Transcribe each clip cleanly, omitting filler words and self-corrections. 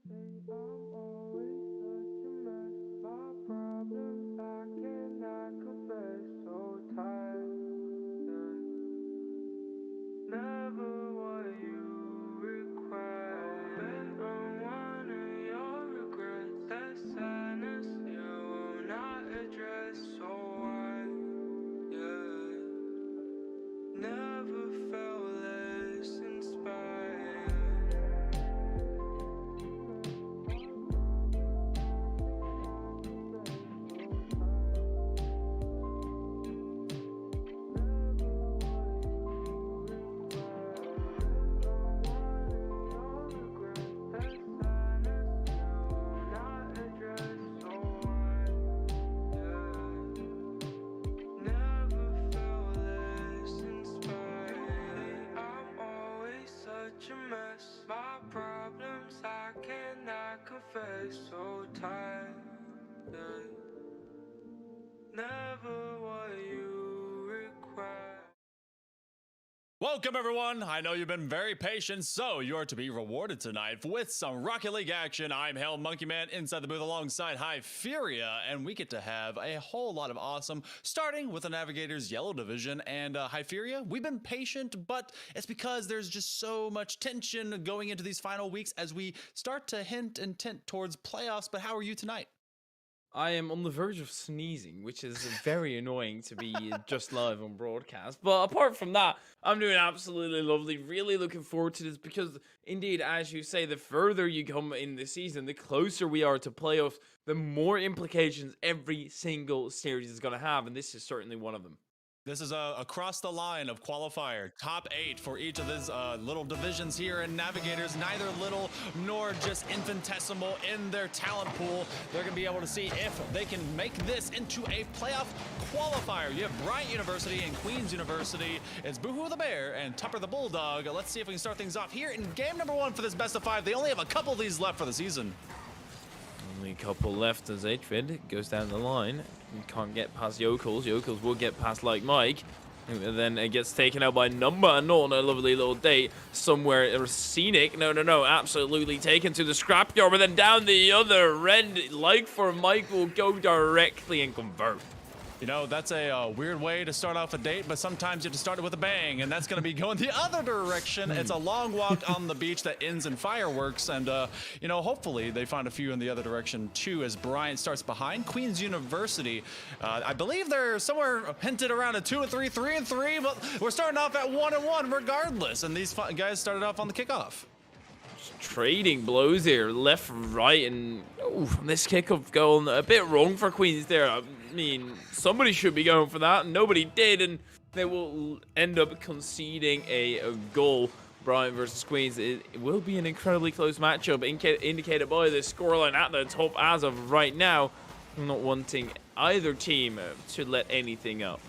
I'm always such a mess. My problems I cannot confess. So tired. Never what you require. Bet on one of your regrets. That sadness you will not address. So why? Yeah. Never felt less inspired. My problems I cannot confess. So tired. Never what you require. Welcome, everyone. I know you've been very patient, so you are to be rewarded tonight with some Rocket League action. I'm Hell Monkey Man inside the booth alongside Hypheria, and we get to have a whole lot of awesome, starting with the Navigators Yellow Division. And Hypheria, we've been patient, but it's because there's just so much tension going into these final weeks as we start to hint and tint towards playoffs. But how are you tonight? I am on the verge of sneezing, which is very annoying to be just live on broadcast. But apart from that, I'm doing absolutely lovely. Really looking forward to this because, indeed, as you say, the further you come in the season, the closer we are to playoffs, the more implications every single series is going to have. And this is certainly one of them. This is across the line of qualifier. Top 8 for each of these little divisions here. And Navigators, neither little nor just infinitesimal in their talent pool. They're going to be able to see if they can make this into a playoff qualifier. You have Bryant University and Queens University. It's Boohoo the Bear and Tupper the Bulldog. Let's see if we can start things off here in game number 1 for this best of 5. They only have a couple of these left for the season. Only a couple left as HVID goes down the line. You can't get past Yokels. Yokels will get past like Mike. And then it gets taken out by Number and not on a lovely little date somewhere scenic. No. Absolutely taken to the scrapyard, but then down the other end, like for Mike, will go directly and convert. You know, that's a weird way to start off a date, but sometimes you have to start it with a bang, and that's going to be going the other direction. It's a long walk on the beach that ends in fireworks, and, you know, hopefully they find a few in the other direction, too, as Bryant starts behind Queens University. I believe they're somewhere hinted around a 2-3, 3-3, but we're starting off at 1-1 regardless, and these guys started off on the kickoff. Trading blows here, left, right, and this kickoff going a bit wrong for Queens there. I mean, somebody should be going for that, and nobody did, and they will end up conceding a goal. Bryant versus Queens. It will be an incredibly close matchup, indicated by the scoreline at the top as of right now. I'm not wanting either team to let anything up.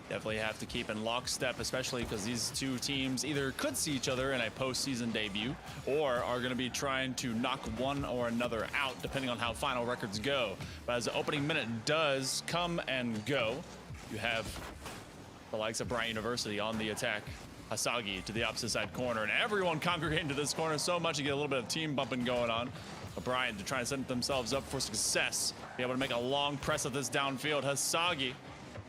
Definitely have to keep in lockstep, especially because these two teams either could see each other in a postseason debut or are going to be trying to knock one or another out, depending on how final records go. But as the opening minute does come and go, you have the likes of Bryant University on the attack. Hasagi to the opposite side corner, and everyone congregating to this corner so much you get a little bit of team bumping going on. Bryant to try and set themselves up for success, be able to make a long press of this downfield. Hasagi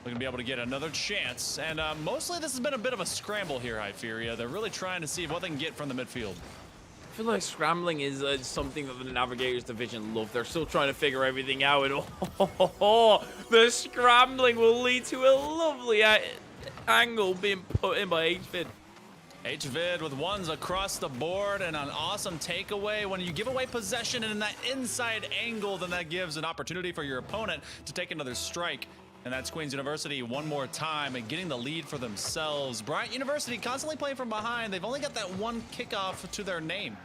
going to be able to get another chance, and mostly this has been a bit of a scramble here, Hypheria. They're really trying to see what they can get from the midfield. I feel like scrambling is something that the Navigators division love. They're still trying to figure everything out, and the scrambling will lead to a lovely angle being put in by HVID. HVID with ones across the board and an awesome takeaway. When you give away possession and in that inside angle, then that gives an opportunity for your opponent to take another strike. And that's Queens University one more time and getting the lead for themselves. Bryant University constantly playing from behind. They've only got that one kickoff to their name.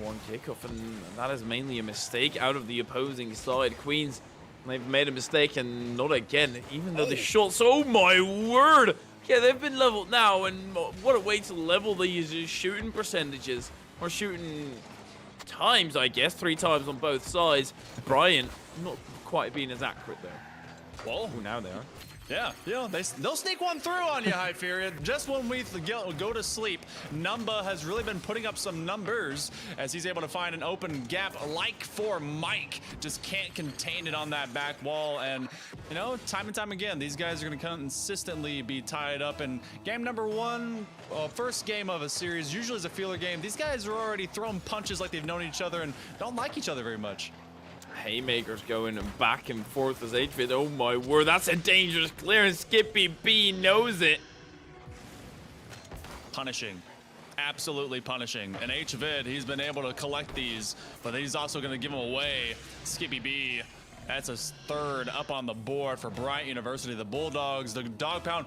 One kickoff, and that is mainly a mistake out of the opposing side. Queens, they've made a mistake, and not again, even though the shots, oh my word! Yeah, they've been leveled now, and what a way to level these shooting percentages, or shooting times, I guess, 3 times on both sides. Bryant, not quite being as accurate there. Well, now they are. Yeah, they'll sneak one through on you, Hyperion. Just when we go to sleep, Numba has really been putting up some numbers as he's able to find an open gap like for Mike. Just can't contain it on that back wall. And, time and time again, these guys are going to consistently be tied up. And game number one, first game of a series, usually is a feeler game. These guys are already throwing punches like they've known each other and don't like each other very much. Haymakers going back and forth as HVID. Oh my word, that's a dangerous clearance. Skippy B knows it. Punishing. Absolutely punishing. And HVID, he's been able to collect these, but he's also going to give them away. Skippy B, that's his third up on the board for Bryant University. The Bulldogs, the Dog Pound,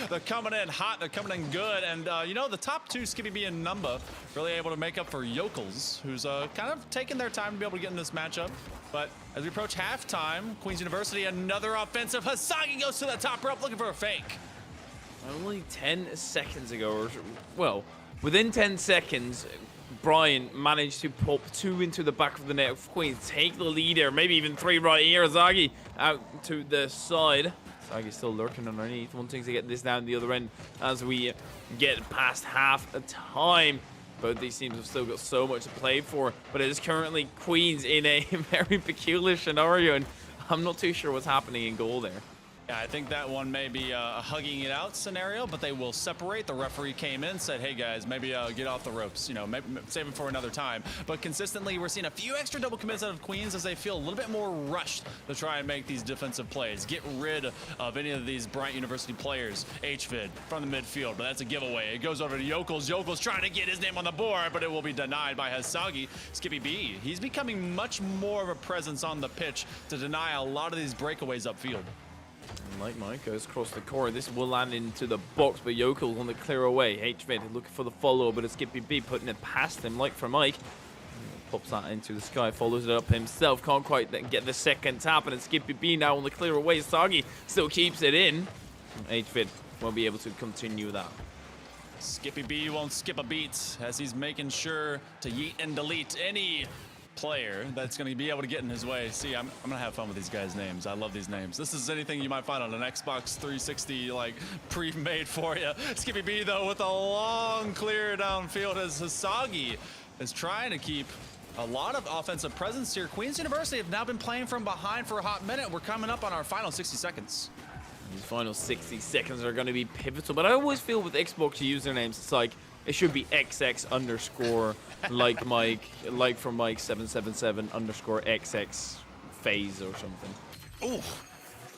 they're coming in hot, they're coming in good. And, the top two, Skippy B and Numba, really able to make up for Yokels, who's kind of taking their time to be able to get in this matchup. But as we approach halftime, Queens University, another offensive. Hasagi goes to the top rope looking for a fake. Only 10 seconds ago, within 10 seconds, Brian managed to pop 2 into the back of the net of Queens, take the lead there, maybe even 3 right here. Zagi out to the side. Zagi's still lurking underneath. One thing to get this down the other end as we get past half a time. Both these teams have still got so much to play for, but it is currently Queens in a very peculiar scenario, and I'm not too sure what's happening in goal there. Yeah, I think that one may be a hugging it out scenario, but they will separate. The referee came in, said, hey guys, maybe get off the ropes, maybe save it for another time. But consistently, we're seeing a few extra double commits out of Queens as they feel a little bit more rushed to try and make these defensive plays, get rid of any of these Bryant University players. HVID from the midfield, but that's a giveaway. It goes over to Yokels. Yokels trying to get his name on the board, but it will be denied by Hasagi. Skippy B, he's becoming much more of a presence on the pitch to deny a lot of these breakaways upfield. Like Mike goes across the core. This will land into the box, but Yokel's on the clear away. HVID looking for the follow, but it's Skippy B putting it past him. Like for Mike, pops that into the sky, follows it up himself. Can't quite get the second tap, and it's Skippy B now on the clear away. Sagi still keeps it in. HVID won't be able to continue that. Skippy B won't skip a beat as he's making sure to yeet and delete any player that's going to be able to get in his way. See, I'm going to have fun with these guys' names. I love these names. This is anything you might find on an Xbox 360, pre-made for you. Skippy B, though, with a long clear downfield as Hasagi is trying to keep a lot of offensive presence here. Queens University have now been playing from behind for a hot minute. We're coming up on our final 60 seconds. These final 60 seconds are going to be pivotal, but I always feel with Xbox usernames, it's like, it should be XX_ like Mike, like from Mike 777 _ XX phase or something. Ooh.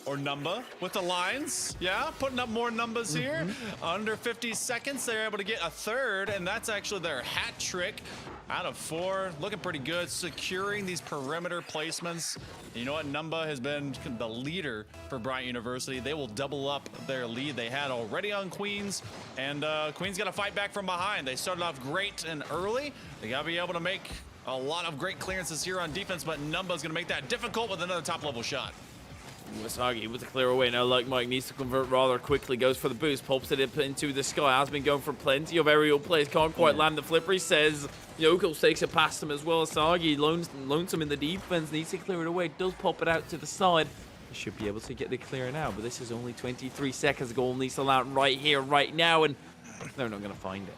Or Numba with the lines. Yeah, putting up more numbers here. Under 50 seconds, they're able to get a third, and that's actually their hat trick out of 4. Looking pretty good, securing these perimeter placements. You know what? Numba has been the leader for Bryant University. They will double up their lead they had already on Queens, and Queens got to fight back from behind. They started off great and early. They got to be able to make a lot of great clearances here on defense, but Numba's going to make that difficult with another top-level shot. Wasagi with a clear away now. Like Mike needs to convert rather quickly. Goes for the boost, pops it up into the sky. Has been going for plenty of aerial plays. Can't quite land the flipper. He says Yokels takes it past him as well. Sagi loans him in the defense. Needs to clear it away. Does pop it out to the side. He should be able to get the clear now. But this is only 23 seconds. Goal needs to land right here, right now. And they're not going to find it.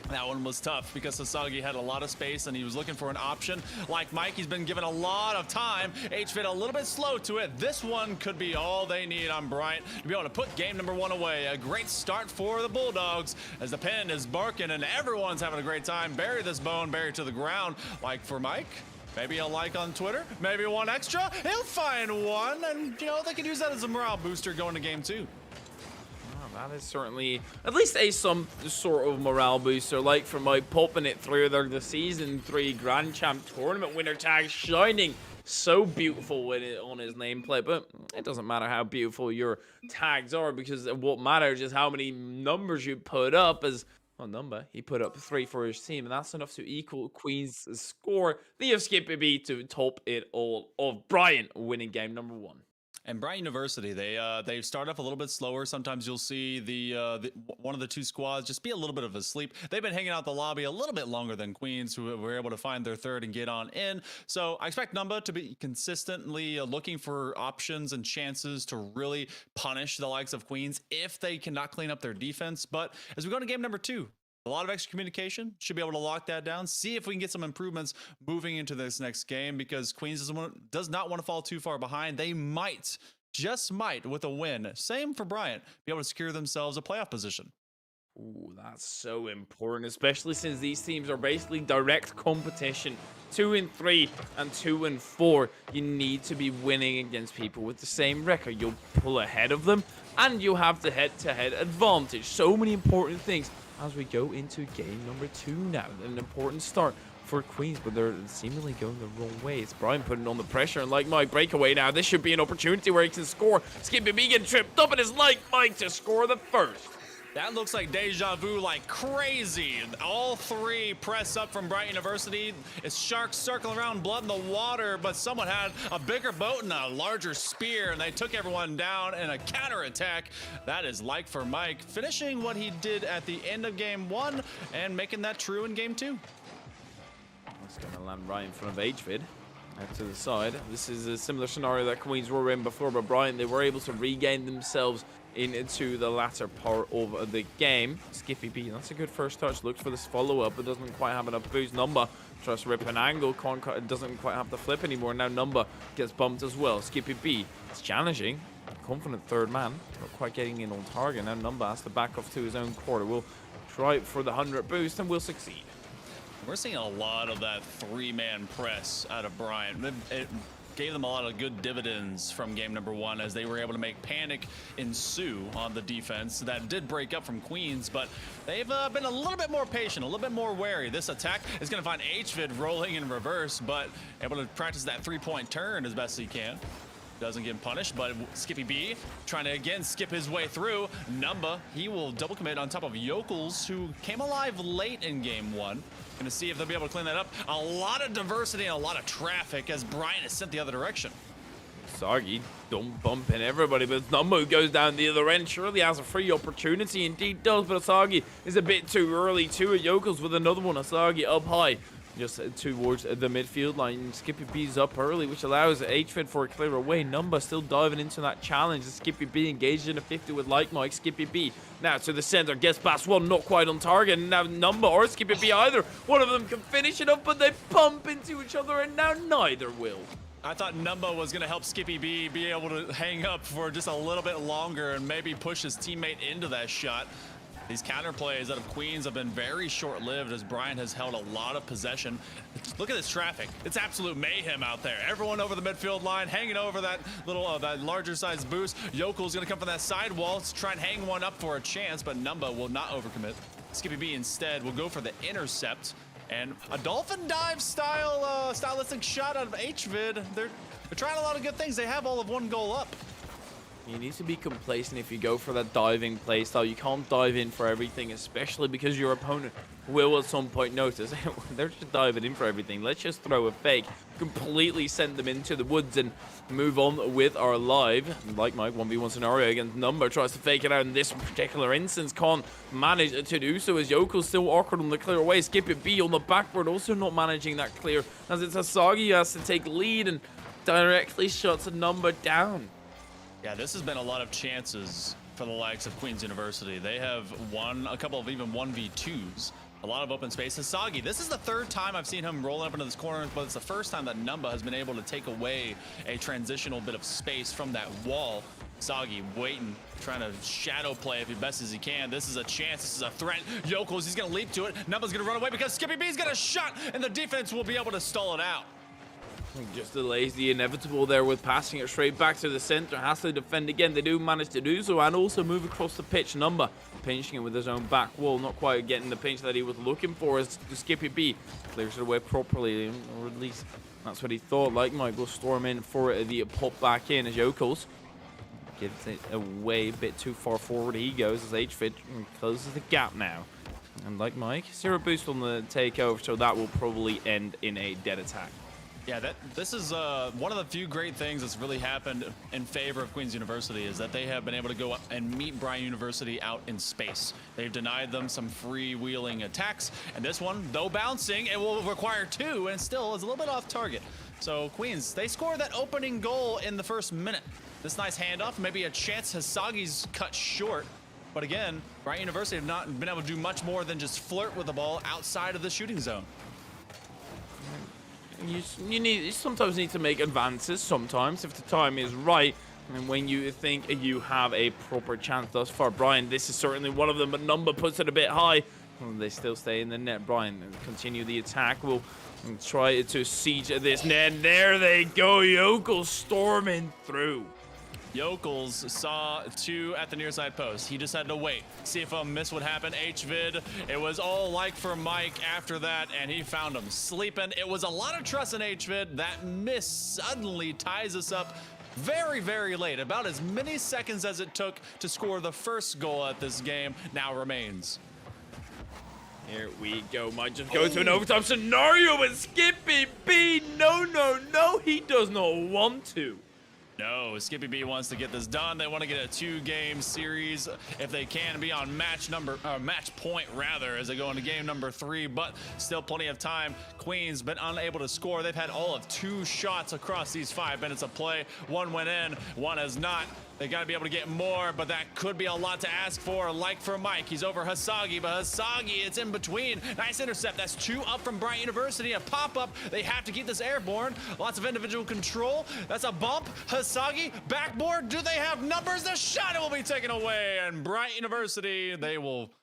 That one was tough because Hasagi had a lot of space and he was looking for an option. Like Mike, he's been given a lot of time. HVID a little bit slow to it. This one could be all they need on Bryant to be able to put game number 1 away. A great start for the Bulldogs as the pen is barking and everyone's having a great time. Bury this bone, bury it to the ground. Like for Mike, maybe a like on Twitter, maybe one extra. He'll find one, and they could use that as a morale booster going to game 2. That is certainly at least some sort of morale booster, like for Mike popping it through there. The Season 3 Grand Champ Tournament winner tag shining so beautiful with it on his nameplate. But it doesn't matter how beautiful your tags are, because what matters is how many numbers you put up. As he put up 3 for his team, and that's enough to equal Queen's score. The Skippy B to top it all of Bryant winning game number 1. And Bryant University, they start off a little bit slower. Sometimes you'll see the one of the two squads just be a little bit of asleep. They've been hanging out the lobby a little bit longer than Queens, who were able to find their third and get on in. So I expect Numba to be consistently looking for options and chances to really punish the likes of Queens if they cannot clean up their defense. But as we go to game number 2, a lot of extra communication, should be able to lock that down, see if we can get some improvements moving into this next game, because Queens does not want to fall too far behind. They might, just might, with a win, same for Bryant, be able to secure themselves a playoff position. Ooh, that's so important, especially since these teams are basically direct competition. 2-3 and 2-4. You need to be winning against people with the same record. You'll pull ahead of them, and you'll have the head-to-head advantage. So many important things as we go into game number 2 now. An important start for Queens, but they're seemingly going the wrong way. It's Brian putting on the pressure, and Like Mike breakaway now. This should be an opportunity where he can score. Skippy B getting tripped up, and it's Like Mike to score the first. That looks like deja vu like crazy. All 3 press up from Bright University. It's sharks circling around, blood in the water, but someone had a bigger boat and a larger spear, and they took everyone down in a counterattack. That is Like for Mike, finishing what he did at the end of game 1 and making that true in game 2. It's going to land right in front of HVID. Out to the side. This is a similar scenario that Queens were in before, but Brian, they were able to regain themselves into the latter part of the game. Skippy B, that's a good first touch. Looks for this follow-up, but doesn't quite have enough boost. Numba tries to rip an angle. Doesn't quite have the flip anymore. Now Numba gets bumped as well. Skippy B, it's challenging. Confident third man, not quite getting in on target. Now Numba has to back off to his own quarter. We'll try for the 100 boost and we'll succeed. We're seeing a lot of that 3-man press out of Bryant. It gave them a lot of good dividends from game number 1 as they were able to make panic ensue on the defense. That did break up from Queens, but they've been a little bit more patient, a little bit more wary. This attack is going to find HVID rolling in reverse, but able to practice that 3-point turn as best he can. Doesn't get punished, but Skippy B trying to again skip his way through. Numba, he will double commit on top of Yokels, who came alive late in game 1. Gonna see if they'll be able to clean that up. A lot of diversity and a lot of traffic as Brian is sent the other direction. Sagi don't bumping everybody, but Numba goes down the other end. Surely has a free opportunity, indeed does, but Asagi is a bit too early too. Yokels with another one. Asagi up high, just towards the midfield line. Skippy B's up early, which allows HVID for a clear away. Numba still diving into that challenge. Skippy B engaged in a 50 with Like Mike. Skippy B now to the center, gets past one, not quite on target. And now Numba or Skippy B either one of them can finish it up, but they bump into each other, and now neither will. I thought Numba was going to help Skippy B be able to hang up for just a little bit longer and maybe push his teammate into that shot. These counterplays out of Queens have been very short-lived as Brian has held a lot of possession. Look at this traffic. It's absolute mayhem out there. Everyone over the midfield line, hanging over that little, that larger-sized boost. Yokel's going to come from that side wall to try and hang one up for a chance, but Numba will not overcommit. Skippy B instead will go for the intercept. And a dolphin dive stylistic shot out of HVID. They're trying a lot of good things. They have all of 1 goal up. You need to be complacent if you go for that diving playstyle. You can't dive in for everything, especially because your opponent will at some point notice they're just diving in for everything. Let's just throw a fake, completely send them into the woods and move on with our live. Like Mike, 1v1 scenario against Numba, tries to fake it out in this particular instance. Can't manage to do so as Yoko's still awkward on the clear away. Skippy B on the backboard, also not managing that clear as it's Asagi who has to take lead and directly shuts a Numba down. Yeah, this has been a lot of chances for the likes of Queens University. They have won a couple of even 1v2s. A lot of open space. Hisagi, this is the 3rd time I've seen him roll up into this corner, but it's the first time that Numba has been able to take away a transitional bit of space from that wall. Hisagi waiting, trying to shadow play as best as he can. This is a chance. This is a threat. Yokels, he's going to leap to it. Numba's going to run away because Skippy B's got a shot, and the defense will be able to stall it out. Just delays the inevitable there with passing it straight back to the center. Has to defend again. They do manage to do so and also move across the pitch. Numba pinching it with his own back wall. Not quite getting the pinch that he was looking for as Skippy B clears it away properly, or at least that's what he thought. Like Mike will storm in for the pop back in as Yokels gives it away a bit too far forward. He goes as HVID closes the gap now. And like Mike, 0 boost on the takeover, so that will probably end in a dead attack. Yeah, this is one of the few great things that's really happened in favor of Queen's University is that they have been able to go up and meet Bryant University out in space. They've denied them some freewheeling attacks, and this one, though bouncing, it will require 2, and still is a little bit off target. So Queens, they score that opening goal in the first minute. This nice handoff, maybe a chance. Hasagi's cut short. But again, Bryant University have not been able to do much more than just flirt with the ball outside of the shooting zone. You sometimes need to make advances sometimes if the time is right and when you think you have a proper chance. Thus far, Brian, this is certainly one of them, but Number puts it a bit high. They still stay in the net. Brian continue the attack. Will try to siege this net. There they go. Yokel storming through. Yokels saw 2 at the near side post. He just had to wait, see if a miss would happen. HVID, it was all like for Mike after that, and he found him sleeping. It was a lot of trust in HVID. That miss suddenly ties us up very, very late. About as many seconds as it took to score the first goal at this game now remains. Here we go. Might just go to an overtime scenario, but Skippy B, no, he does not want to. No, Skippy B wants to get this done. They want to get a 2-game series if they can be on match point rather, as they go into game number 3, but still plenty of time. Queens been unable to score. They've had all of 2 shots across these 5 minutes of play. 1 went in, 1 has not. They got to be able to get more, but that could be a lot to ask for. Like for Mike, he's over Hasagi, but Hasagi, it's in between. Nice intercept. That's 2 up from Bryant University. A pop-up. They have to keep this airborne. Lots of individual control. That's a bump. Hasagi, backboard. Do they have numbers? The shot will be taken away, and Bryant University, they will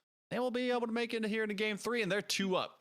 be able to make it here into game 3, and they're 2 up.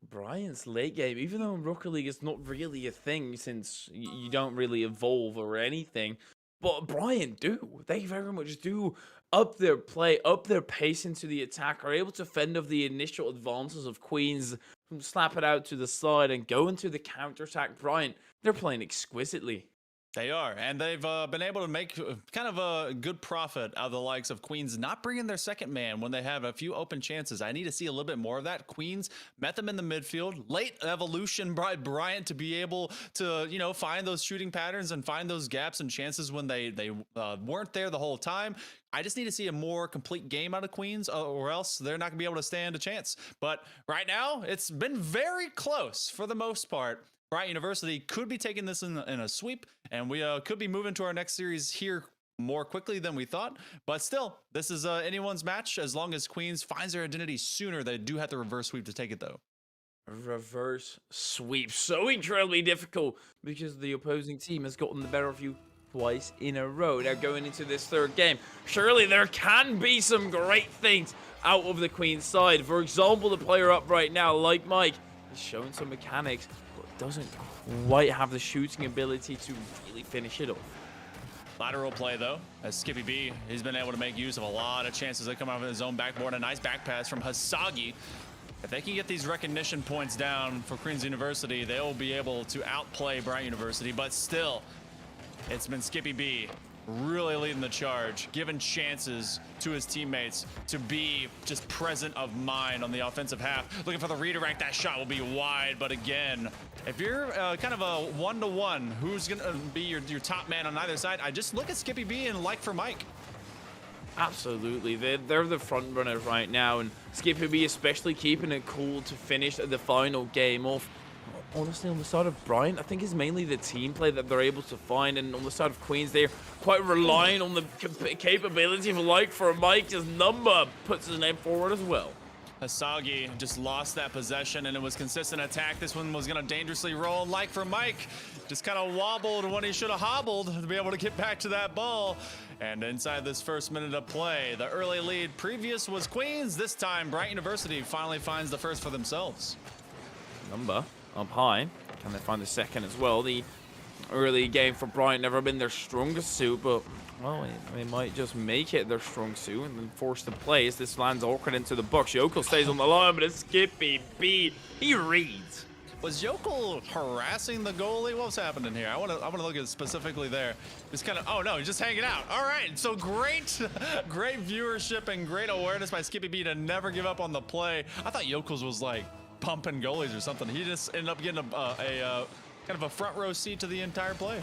Brian's late game, even though in Rocket League it's not really a thing since you don't really evolve or anything. But Brian do. They very much do up their play, up their pace into the attack, are able to fend off the initial advances of Queens, slap it out to the side and go into the counter-attack. Brian, they're playing exquisitely. They are, and they've been able to make kind of a good profit out of the likes of Queens not bringing their second man when they have a few open chances. I need to see a little bit more of that. Queens met them in the midfield. Late evolution brought Bryant to be able to, find those shooting patterns and find those gaps and chances when they weren't there the whole time. I just need to see a more complete game out of Queens, or else they're not going to be able to stand a chance. But right now, it's been very close for the most part. Bryant University could be taking this in a sweep, and we could be moving to our next series here more quickly than we thought. But still, this is anyone's match. As long as Queens finds their identity sooner, they do have to reverse sweep to take it, though. Reverse sweep. So incredibly difficult because the opposing team has gotten the better of you twice in a row. Now going into this 3rd game, surely there can be some great things out of the Queens side. For example, the player up right now, like Mike, is showing some mechanics, doesn't quite have the shooting ability to really finish it off. Lateral play, though, as Skippy B, he's been able to make use of a lot of chances that come out of his own backboard. A nice back pass from Hasagi. If they can get these recognition points down for Queens University, they'll be able to outplay Bryant University. But still, it's been Skippy B really leading the charge, giving chances to his teammates to be just present of mind on the offensive half. Looking for the redirect. That shot will be wide, but again, if you're kind of a one-to-one, who's going to be your top man on either side, I just look at Skippy B and like for Mike. Absolutely, they're the front runners right now, and Skippy B especially keeping it cool to finish the final game off. Honestly, on the side of Bryant, I think it's mainly the team play that they're able to find, and on the side of Queens, they're quite relying on the capability of like for Mike. His Number puts his name forward as well. Hasagi just lost that possession, and it was consistent attack. This one was going to dangerously roll. Like for Mike, just kind of wobbled when he should have hobbled to be able to get back to that ball. And inside this first minute of play, the early lead previous was Queens. This time, Bryant University finally finds the first for themselves. Number up high. Can they find the second as well? The early game for Bryant never been their strongest suit, but well, they might just make it their strong suit and then force the play as this lands awkward into the box. Yokel stays on the line, but it's Skippy B. He reads. Was Yokel harassing the goalie? What was happening here? I want to look at it specifically there. Just kind of, oh no, he's just hanging out. All right, so great viewership and great awareness by Skippy B to never give up on the play. I thought Yokel's was like pumping goalies or something. He just ended up getting a kind of a front row seat to the entire play.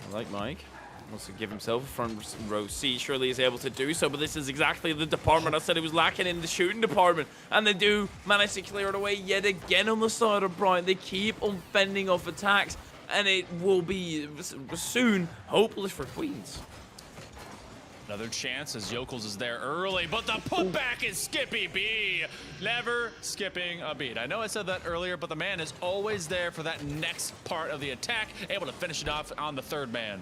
I like Mike. Wants to give himself a front row seat. Surely he's able to do so, but this is exactly the department I said it was lacking in, the shooting department. And they do manage to clear it away yet again on the side of Brian. They keep on fending off attacks, and it will be soon hopeless for Queens. Another chance as Yokels is there early, but the putback is Skippy B. Never skipping a beat. I know I said that earlier, but the man is always there for that next part of the attack, able to finish it off on the third man.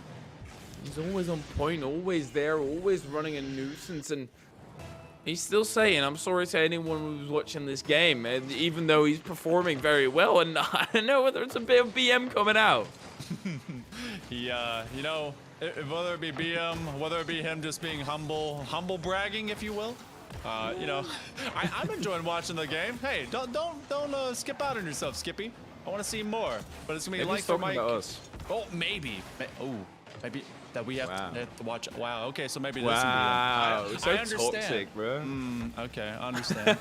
He's always on point, always there, always running a nuisance, and he's still saying, I'm sorry to anyone who's watching this game, and even though he's performing very well, and I don't know whether it's a bit of BM coming out. You know, whether it be BM, whether it be him just being humble bragging, if you will. You know, I'm enjoying watching the game. Hey, don't skip out on yourself, Skippy. I want to see more, but it's gonna be Maybe like he's for talking Mike. about us. Oh, maybe. Oh, maybe that we have to watch. Wow. Okay, so maybe this. Wow, I so understand. toxic, bro. Okay, I understand.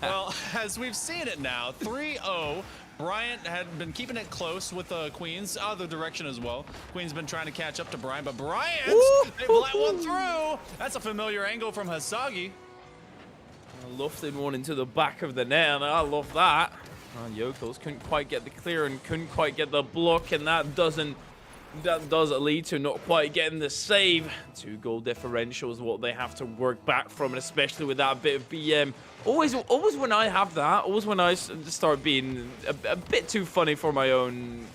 Well, as we've seen it now, 3-0. Bryant had been keeping it close with Queens, other direction as well. Queens been trying to catch up to Bryant, but Bryant, they let one through. That's a familiar angle from Hasagi. A lofted one into the back of the net, and I love that. Yokels couldn't quite get the clear and couldn't quite get the block, and that does lead to not quite getting the save. 2-goal differential is what they have to work back from, and especially with that bit of BM. Always when I have that, always when I start being a bit too funny for my own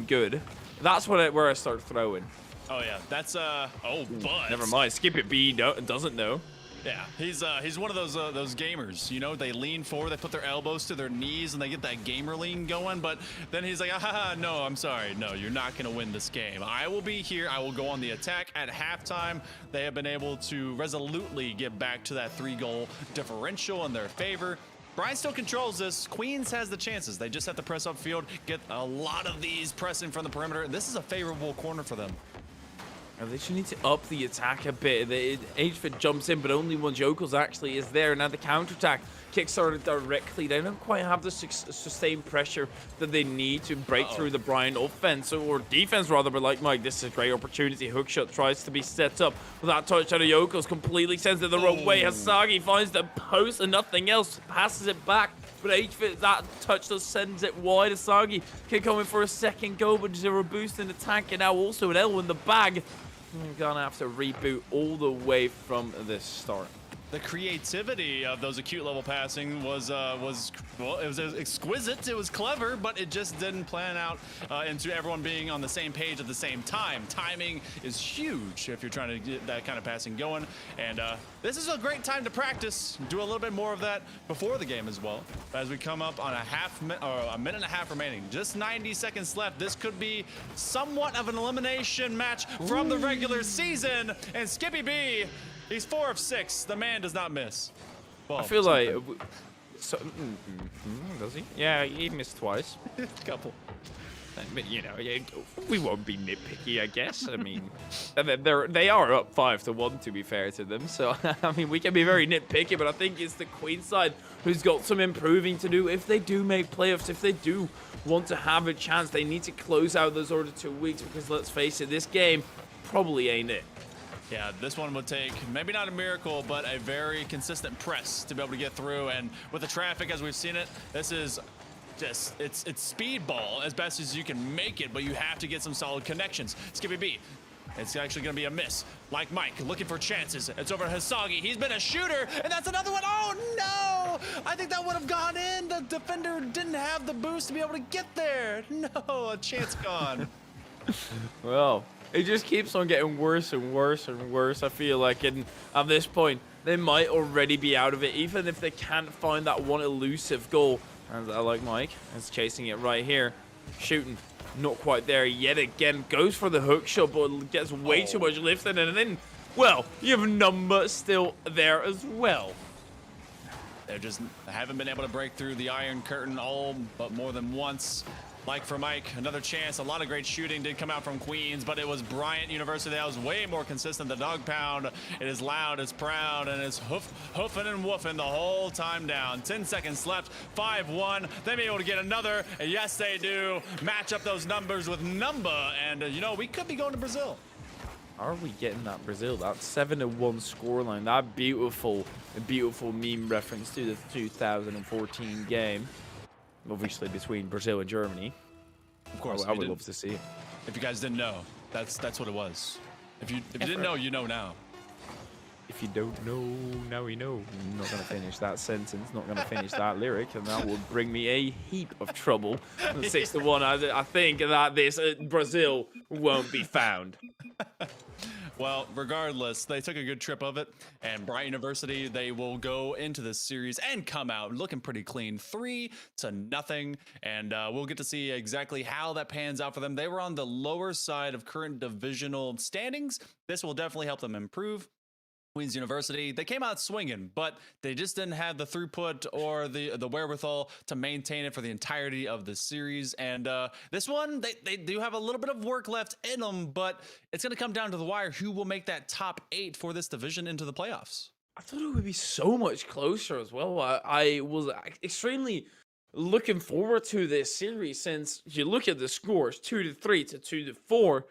good, that's where I start throwing. Oh yeah, that's but Never mind. Skip it. B doesn't know. Yeah, he's one of those gamers. You know, they lean forward, they put their elbows to their knees, and they get that gamer lean going. But then he's like, no, I'm sorry, no, you're not gonna win this game. I will be here. I will go on the attack at halftime. They have been able to resolutely get back to that 3-goal differential in their favor. Brian still controls this. Queens has the chances. They just have to press upfield, get a lot of these pressing from the perimeter. This is a favorable corner for them. They should need to up the attack a bit. HFIT jumps in, but only once Yokels actually is there. Now the counterattack kickstarted directly. They don't quite have the sustained pressure that they need to break through the Brian offense, or defense rather, but like Mike, this is a great opportunity. Hookshot tries to be set up. With that touch out of Yokels, completely sends it the wrong way. Hasagi finds the post and nothing else, passes it back. But HFIT, that touch just sends it wide. Hasagi can come in for a second goal, but zero boost in the tank, and now also an L in the bag. I'm gonna have to reboot all the way from the start. The creativity of those acute level passing was well, it was exquisite. It was clever, but it just didn't plan out into everyone being on the same page at the same time. Timing is huge if you're trying to get that kind of passing going, and this is a great time to practice. Do a little bit more of that before the game as well. As we come up on a minute and a half remaining, just 90 seconds left. This could be somewhat of an elimination match from the regular season, and Skippy B. He's 4 of 6. The man does not miss. Well, I feel like... does he? Yeah, he missed twice. Couple. But, you know, we won't be nitpicky, I guess. I mean, they are up 5-1, to be fair to them. So, I mean, we can be very nitpicky, but I think it's the Queen side who's got some improving to do. If they do make playoffs, if they do want to have a chance, they need to close out those other 2 weeks, because let's face it, this game probably ain't it. Yeah, this one would take maybe not a miracle, but a very consistent press to be able to get through. And with the traffic as we've seen it, this is just, it's speedball as best as you can make it, but you have to get some solid connections. Skippy B, it's actually going to be a miss. Like Mike, looking for chances. It's over to Hasagi. He's been a shooter, and that's another one. Oh, no! I think that would have gone in. The defender didn't have the boost to be able to get there. No, a chance gone. Well, it just keeps on getting worse and worse and worse, I feel like. And at this point, they might already be out of it, even if they can't find that one elusive goal. And I like Mike. He's chasing it right here. Shooting. Not quite there yet again. Goes for the hook shot, but gets way too much lifted. And then, well, you have Number still there as well. They just haven't been able to break through the Iron Curtain all but more than once. Mike for Mike, another chance. A lot of great shooting did come out from Queens, but it was Bryant University that was way more consistent. The dog pound, it is loud, it's proud, and it's hoofing and woofing the whole time down. 10 seconds left, 5-1. They may be able to get another. Yes, they do. Match up those numbers with Numba, and you know, we could be going to Brazil. Are we getting that Brazil? That 7-1 scoreline, that beautiful meme reference to the 2014 game. Obviously between Brazil and Germany. Of course, I would love to see it. If you guys didn't know, that's what it was. If you didn't know, you know now. If you don't know, now we know. I'm not going to finish that sentence, not going to finish that lyric, and that will bring me a heap of trouble. 6-1, I think that this Brazil won't be found. Well, regardless, they took a good trip of it, and Bryant University, they will go into this series and come out looking pretty clean, 3-0, and we'll get to see exactly how that pans out for them. They were on the lower side of current divisional standings. This will definitely help them improve. Queens University, they came out swinging, but they just didn't have the throughput or the wherewithal to maintain it for the entirety of the series. And this one, they do have a little bit of work left in them, but it's going to come down to the wire who will make that top 8 for this division into the playoffs. I thought it would be so much closer as well. I was extremely looking forward to this series since you look at the scores, 2-3 to 2-4.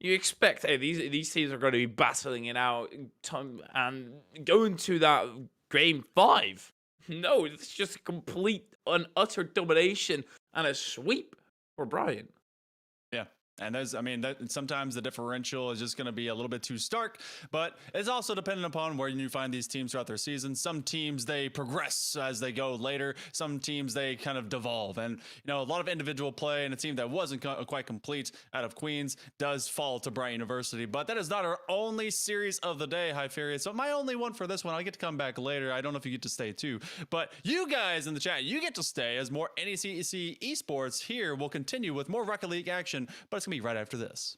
You expect, hey, these teams are going to be battling it out and going to that game 5. No, it's just a complete and utter domination and a sweep for Bryant. Yeah. And sometimes the differential is just going to be a little bit too stark, but it's also dependent upon where you find these teams throughout their season. Some teams, they progress as they go later. Some teams, they kind of devolve. And, you know, a lot of individual play and a team that wasn't quite complete out of Queens does fall to Bryant University. But that is not our only series of the day, Hyperion. So my only one for this one, I'll get to come back later. I don't know if you get to stay too, but you guys in the chat, you get to stay as more NECC esports here will continue with more Rocket League action, but it's be right after this.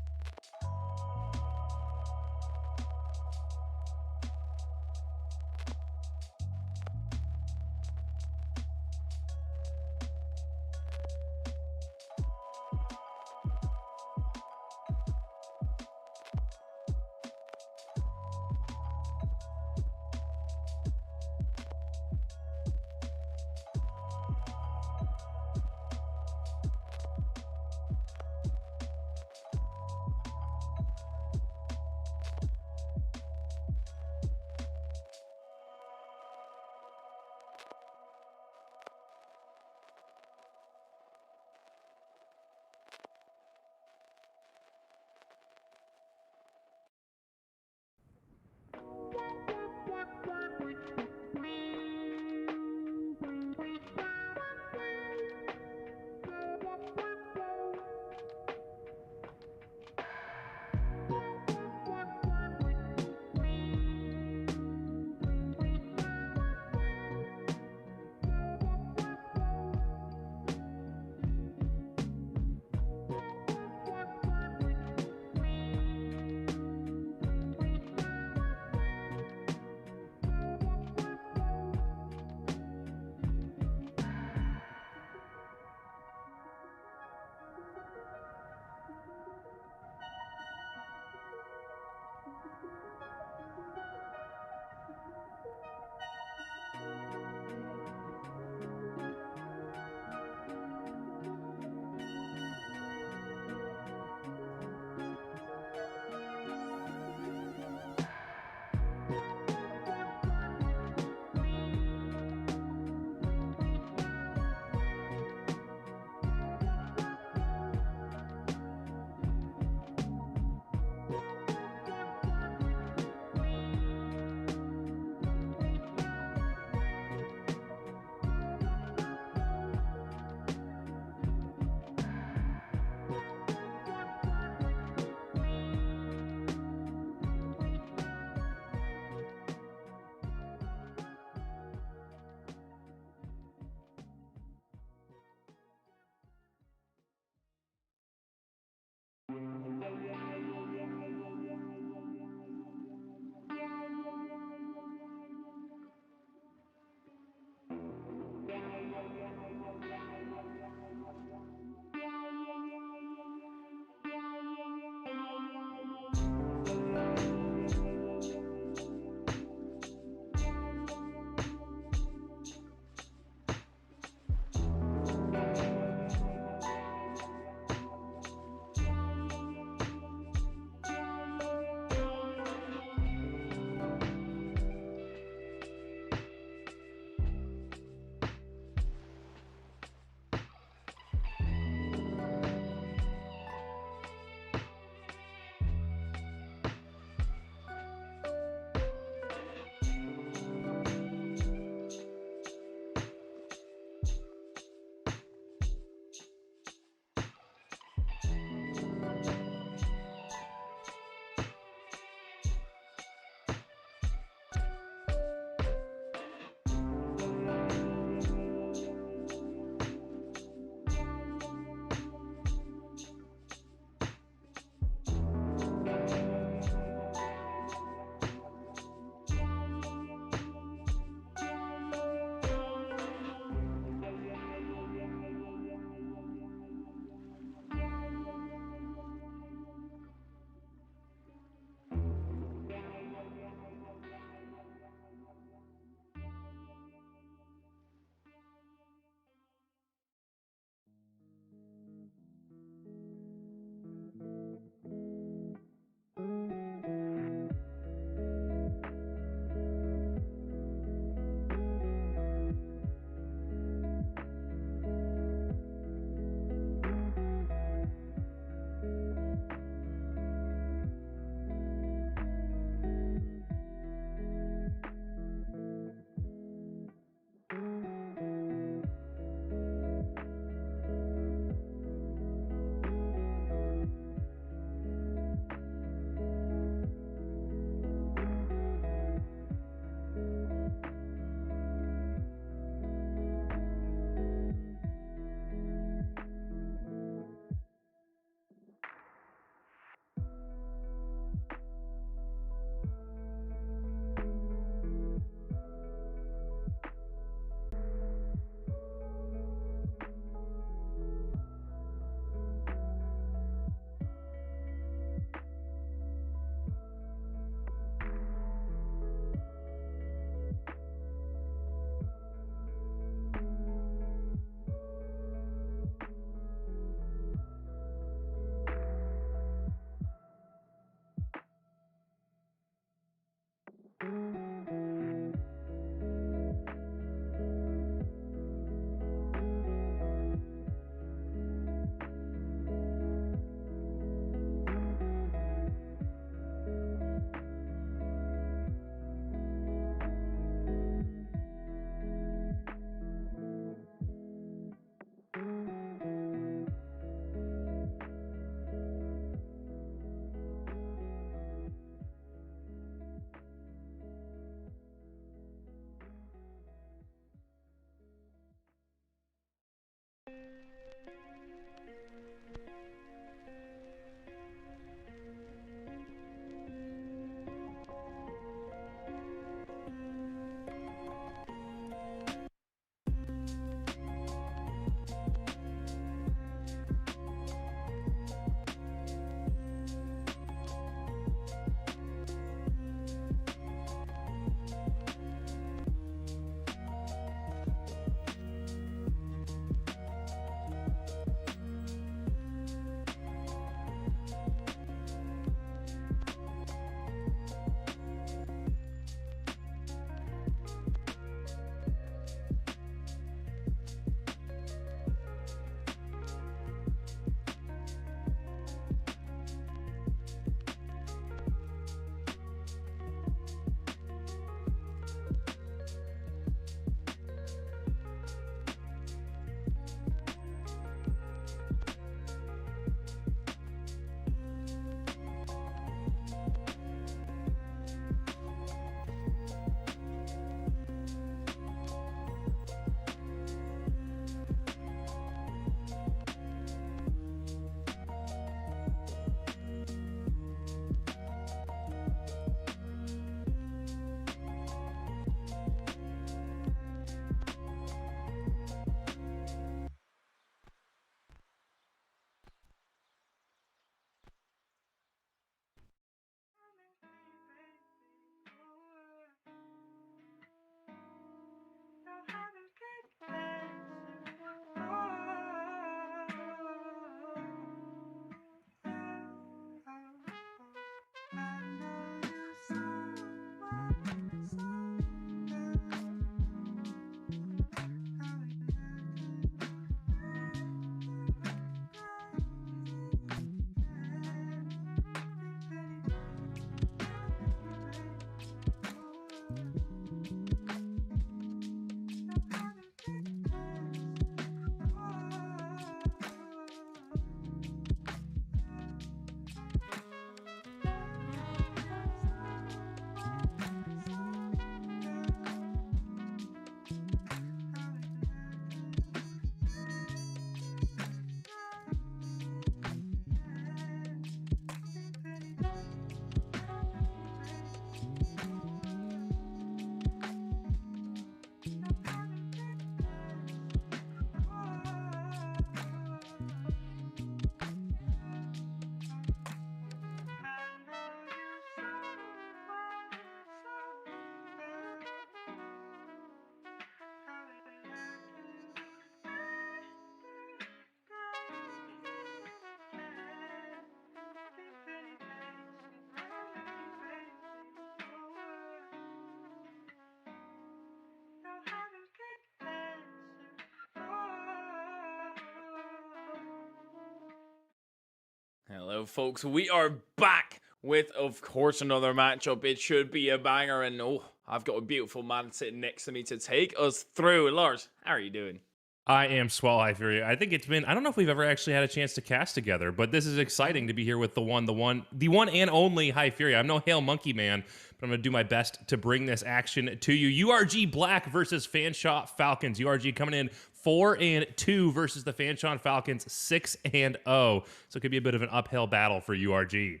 folks, we are back with, of course, another matchup. It should be a banger, and I've got a beautiful man sitting next to me to take us through. Lars, how are you doing? I am Swell High Fury. I think it's been, I don't know if we've ever actually had a chance to cast together, but this is exciting to be here with the one and only High Fury. I'm no Hail Monkey Man, but I'm going to do my best to bring this action to you. URG Black versus Fanshot Falcons. URG coming in 4-2 versus the Fanshot Falcons 6-0. So it could be a bit of an uphill battle for URG.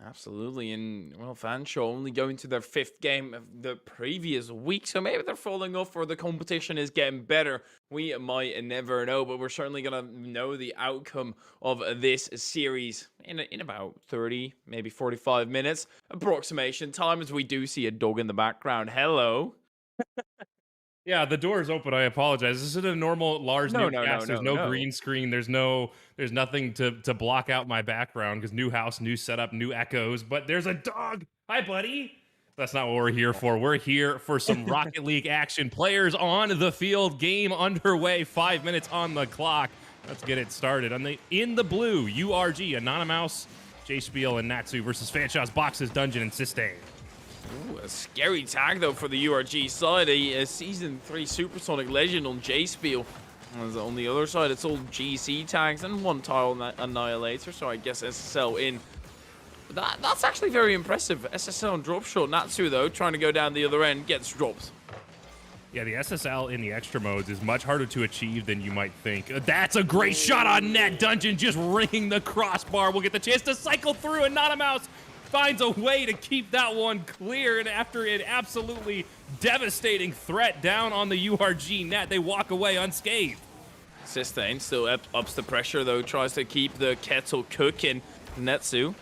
Absolutely, and well, Fanshawe only going to their 5th game of the previous week, so maybe they're falling off or the competition is getting better. We might never know, but we're certainly going to know the outcome of this series in about 30, maybe 45 minutes. Approximation time, as we do see a dog in the background. Hello. Yeah, the door is open. I apologize. This isn't a normal Lars No, cast. There's no green screen. There's nothing to block out my background because new house, new setup, new echoes. But there's a dog. Hi, buddy. That's not what we're here for. We're here for some Rocket League action. Players on the field. Game underway. 5 minutes on the clock. Let's get it started. In the blue, URG, Anonymous, J-Spiel, and Natsu versus Fanshot's Boxes, Dungeon, and Sistane. Ooh, a scary tag, though, for the URG side. A Season 3 Supersonic Legend on J-Spiel. On the other side, it's all GC tags and one tile Annihilator, so I guess SSL in. That's actually very impressive. SSL and drop shot. Natsu, though, trying to go down the other end, gets dropped. Yeah, the SSL in the extra modes is much harder to achieve than you might think. That's a great shot on net. Dungeon just ringing the crossbar. We'll get the chance to cycle through, and not a mouse finds a way to keep that one clear, and after an absolutely devastating threat down on the URG net, they walk away unscathed. Sistane still ups the pressure, though, tries to keep the kettle cooking. Natsu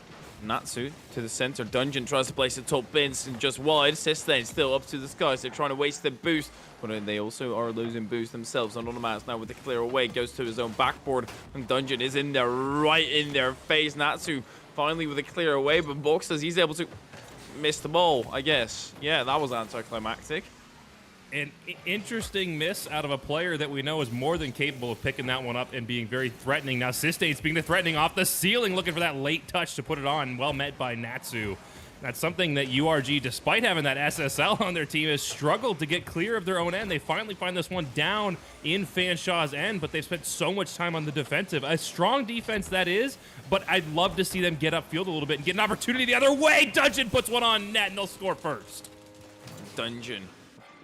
to the center. Dungeon tries to place the top bins and just wide. Sistane still up to the skies. They're trying to waste their boost, but they also are losing boost themselves. Anonymous now with the clear away, goes to his own backboard, and Dungeon is in there, right in their face. Natsu finally with a clear away, but Box says he's able to miss the ball, I guess. Yeah, that was anticlimactic. An interesting miss out of a player that we know is more than capable of picking that one up and being very threatening. Now, Sistane's being threatening off the ceiling, looking for that late touch to put it on. Well met by Natsu. That's something that URG, despite having that SSL on their team, has struggled to get clear of their own end. They finally find this one down in Fanshaw's end, but they've spent so much time on the defensive. A strong defense, that is, but I'd love to see them get upfield a little bit and get an opportunity the other way. Dungeon puts one on net, and they'll score first. Dungeon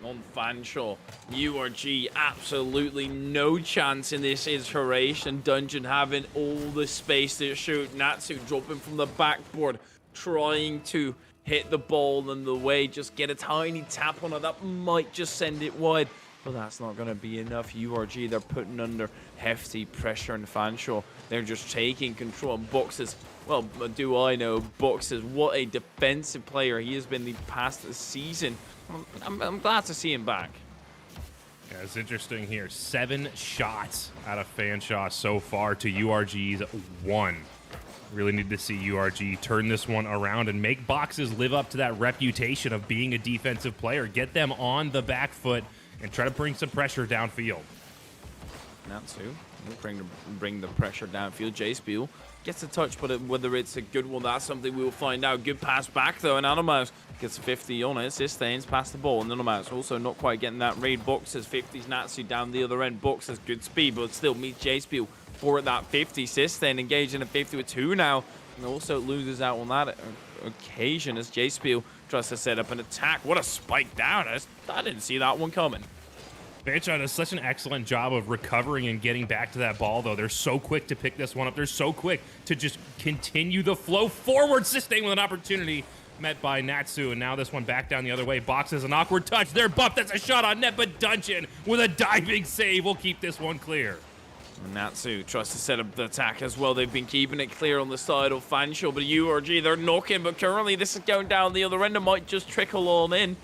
on Fanshawe. URG absolutely no chance in this iteration. Dungeon having all the space to shoot. Natsu dropping from the backboard, trying to hit the ball and the way, just get a tiny tap on it. That might just send it wide, but that's not going to be enough. URG, they're putting under hefty pressure in Fanshawe. They're just taking control. And Boxes, well, do I know Boxes, what a defensive player he has been the past season. I'm glad to see him back. Yeah, it's interesting here. 7 shots out of Fanshawe so far to URG's 1. Really need to see URG turn this one around and make Boxes live up to that reputation of being a defensive player. Get them on the back foot and try to bring some pressure downfield. Natsu bring the pressure downfield. J-Spiel gets a touch, but whether it's a good one, that's something we will find out. Good pass back, though, and Anonymous gets 50 on it. Sistane's past the ball, and Anonymous also not quite getting that raid. Boxes 50s. Natsu down the other end. Boxes good speed, but still meets J-Spiel for that 50. Sistane engaged in a 50 with 2 now, and also loses out on that occasion as J-Spiel tries to set up an attack. What a spike down. I didn't see that one coming. Fanshot does such an excellent job of recovering and getting back to that ball, though. They're so quick to pick this one up. They're so quick to just continue the flow forward. Sistane with an opportunity met by Natsu, and now this one back down the other way. Boxes an awkward touch. They're buffed. That's a shot on net, but Dungeon with a diving save will keep this one clear. Natsu tries to set up the attack as well. They've been keeping it clear on the side of Fanshawe, but URG, they're knocking, but currently this is going down the other end. It might just trickle on in.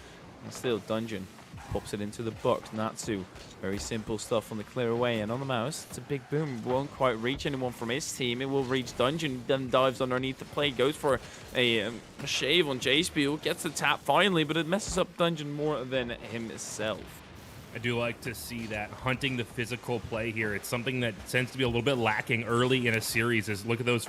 And still, Dungeon pops it into the box. Natsu, very simple stuff on the clear away, and on the mouse, it's a big boom. Won't quite reach anyone from his team. It will reach Dungeon, then dives underneath the play, goes for a shave on J-Spiel, gets the tap finally, but it messes up Dungeon more than himself. I do like to see that hunting the physical play here. It's something that tends to be a little bit lacking early in a series. Is look at those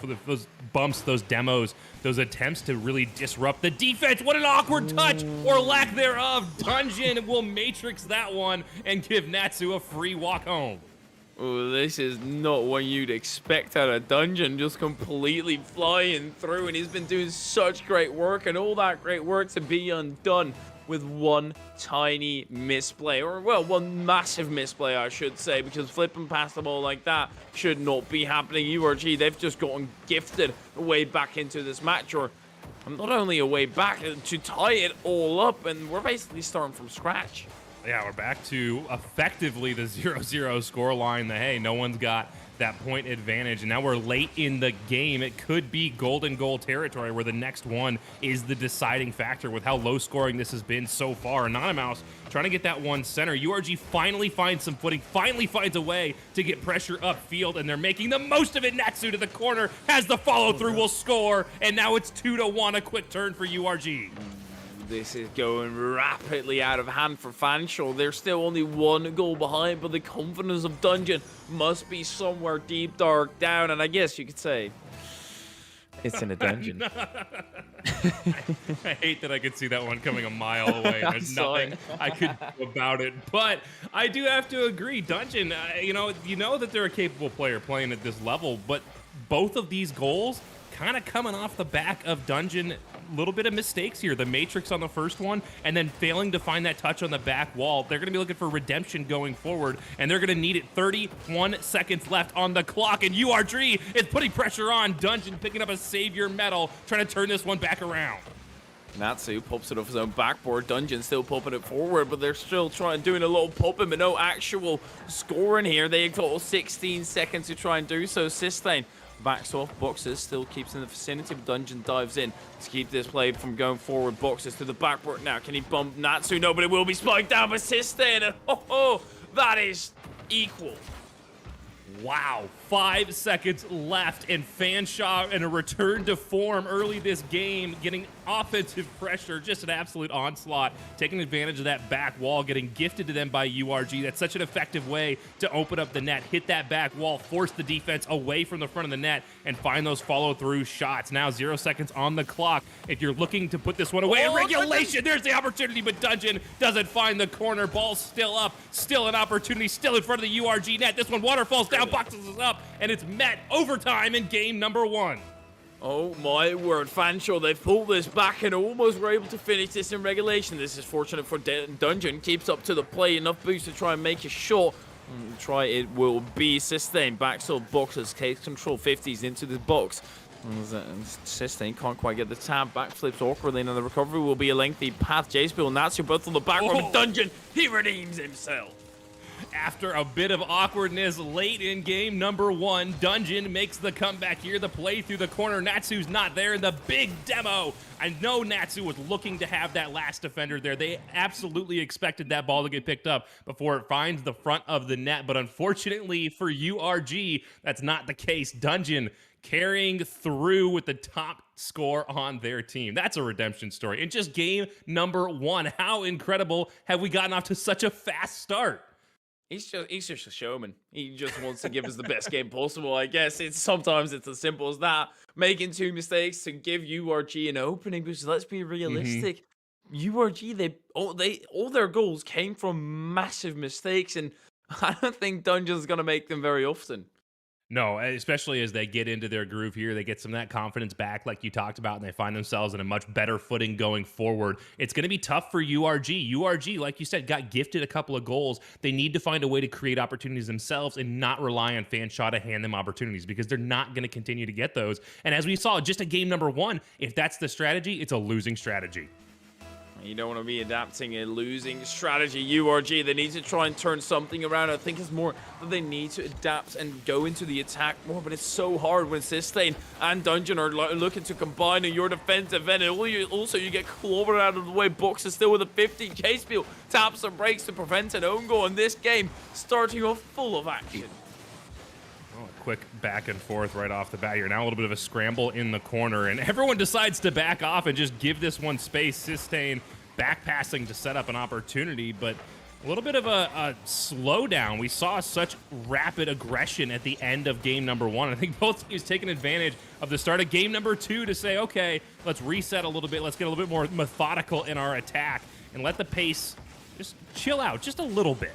bumps, those demos, those attempts to really disrupt the defense. What an awkward touch or lack thereof. Dungeon will matrix that one and give Natsu a free walk home. Oh, this is not what you'd expect out of Dungeon, just completely flying through, and he's been doing such great work, and all that great work to be undone with one tiny misplay, or well, one massive misplay, I should say, because flipping past the ball like that should not be happening. URG, they've just gotten gifted a way back into this match, or not only a way back, to tie it all up, and we're basically starting from scratch. Yeah, we're back to effectively the 0-0 scoreline. Hey, no one's got that point advantage, and now we're late in the game. It could be golden goal territory where the next one is the deciding factor with how low scoring this has been so far. Anonymous trying to get that one center. URG finally finds some footing, finally finds a way to get pressure upfield, and they're making the most of it. Natsu to the corner, has the follow through, will score, and now it's 2-1, a quick turn for URG. This is going rapidly out of hand for Fanshawe. They're still only one goal behind, but the confidence of Dungeon must be somewhere deep, dark down, and I guess you could say it's in a dungeon. I hate that I could see that one coming a mile away. There's nothing I could do about it, but I do have to agree. Dungeon, you know that they're a capable player playing at this level, but both of these goals kind of coming off the back of Dungeon. Little bit of mistakes here. The matrix on the first one, and then failing to find that touch on the back wall. They're going to be looking for redemption going forward, and they're going to need it. 31 seconds left on the clock, and URG is putting pressure on. Dungeon picking up a savior medal, trying to turn this one back around. Natsu pops it off his own backboard. Dungeon still popping it forward, but they're still doing a little popping, but no actual scoring here. They've got 16 seconds to try and do so. Sistane backs off. Boxes still keeps in the vicinity, but Dungeon dives in to keep this play from going forward. Boxes to the backboard now. Can he bump Natsu? No, but it will be spiked down by Sistane. And that is equal. Wow, 5 seconds left, and Fanshawe in a return to form early this game, getting offensive pressure, just an absolute onslaught, taking advantage of that back wall, getting gifted to them by URG. That's such an effective way to open up the net, hit that back wall, force the defense away from the front of the net, and find those follow-through shots. Now 0 seconds on the clock. If you're looking to put this one away in regulation, there's the opportunity, but Dungeon doesn't find the corner. Ball still up, still an opportunity, still in front of the URG net. This one waterfalls down, boxes us up, and it's met overtime in game number 1. Oh my word, Fanshawe, they've pulled this back and almost were able to finish this in regulation. This is fortunate for Dungeon. Keeps up to the play, enough boost to try and make a shot. Try it will be. Sistane backs up, Boxes takes control, 50s into the box. Sistane can't quite get the tab, backflips awkwardly, and the recovery will be a lengthy path. J-Spill and Natsu both on the back row. Dungeon, he redeems himself. After a bit of awkwardness late in game number 1, Dungeon makes the comeback here. The play through the corner. Natsu's not there in the big demo. I know Natsu was looking to have that last defender there. They absolutely expected that ball to get picked up before it finds the front of the net. But unfortunately for URG, that's not the case. Dungeon carrying through with the top score on their team. That's a redemption story. In just game number 1, how incredible have we gotten off to such a fast start? He's just a showman. He just wants to give us the best game possible, I guess. Sometimes it's as simple as that. Making 2 mistakes to give URG an opening, because let's be realistic. URG, all their goals came from massive mistakes, and I don't think Dungeon's going to make them very often. No, especially as they get into their groove here, they get some of that confidence back like you talked about, and they find themselves in a much better footing going forward. It's going to be tough for URG. URG, like you said, got gifted a couple of goals. They need to find a way to create opportunities themselves and not rely on Fanshawe to hand them opportunities, because they're not going to continue to get those. And as we saw, just a game number 1, if that's the strategy, it's a losing strategy. You don't want to be adapting a losing strategy. URG, they need to try and turn something around. I think it's more that they need to adapt and go into the attack more, but it's so hard when Sistane and Dungeon are looking to combine in your defensive end. And also, you get clobbered out of the way. Box is still with a 50. J-Spill taps and breaks to prevent an own goal in this game, starting off full of action. A quick back and forth right off the bat here. Now a little bit of a scramble in the corner, and everyone decides to back off and just give this one space. Sistane back passing to set up an opportunity, but A little bit of a slowdown. We saw such rapid aggression at the end of game number 1. I think both teams taking advantage of the start of game number 2 to say, okay, let's reset a little bit. Let's get a little bit more methodical in our attack and let the pace just chill out just a little bit.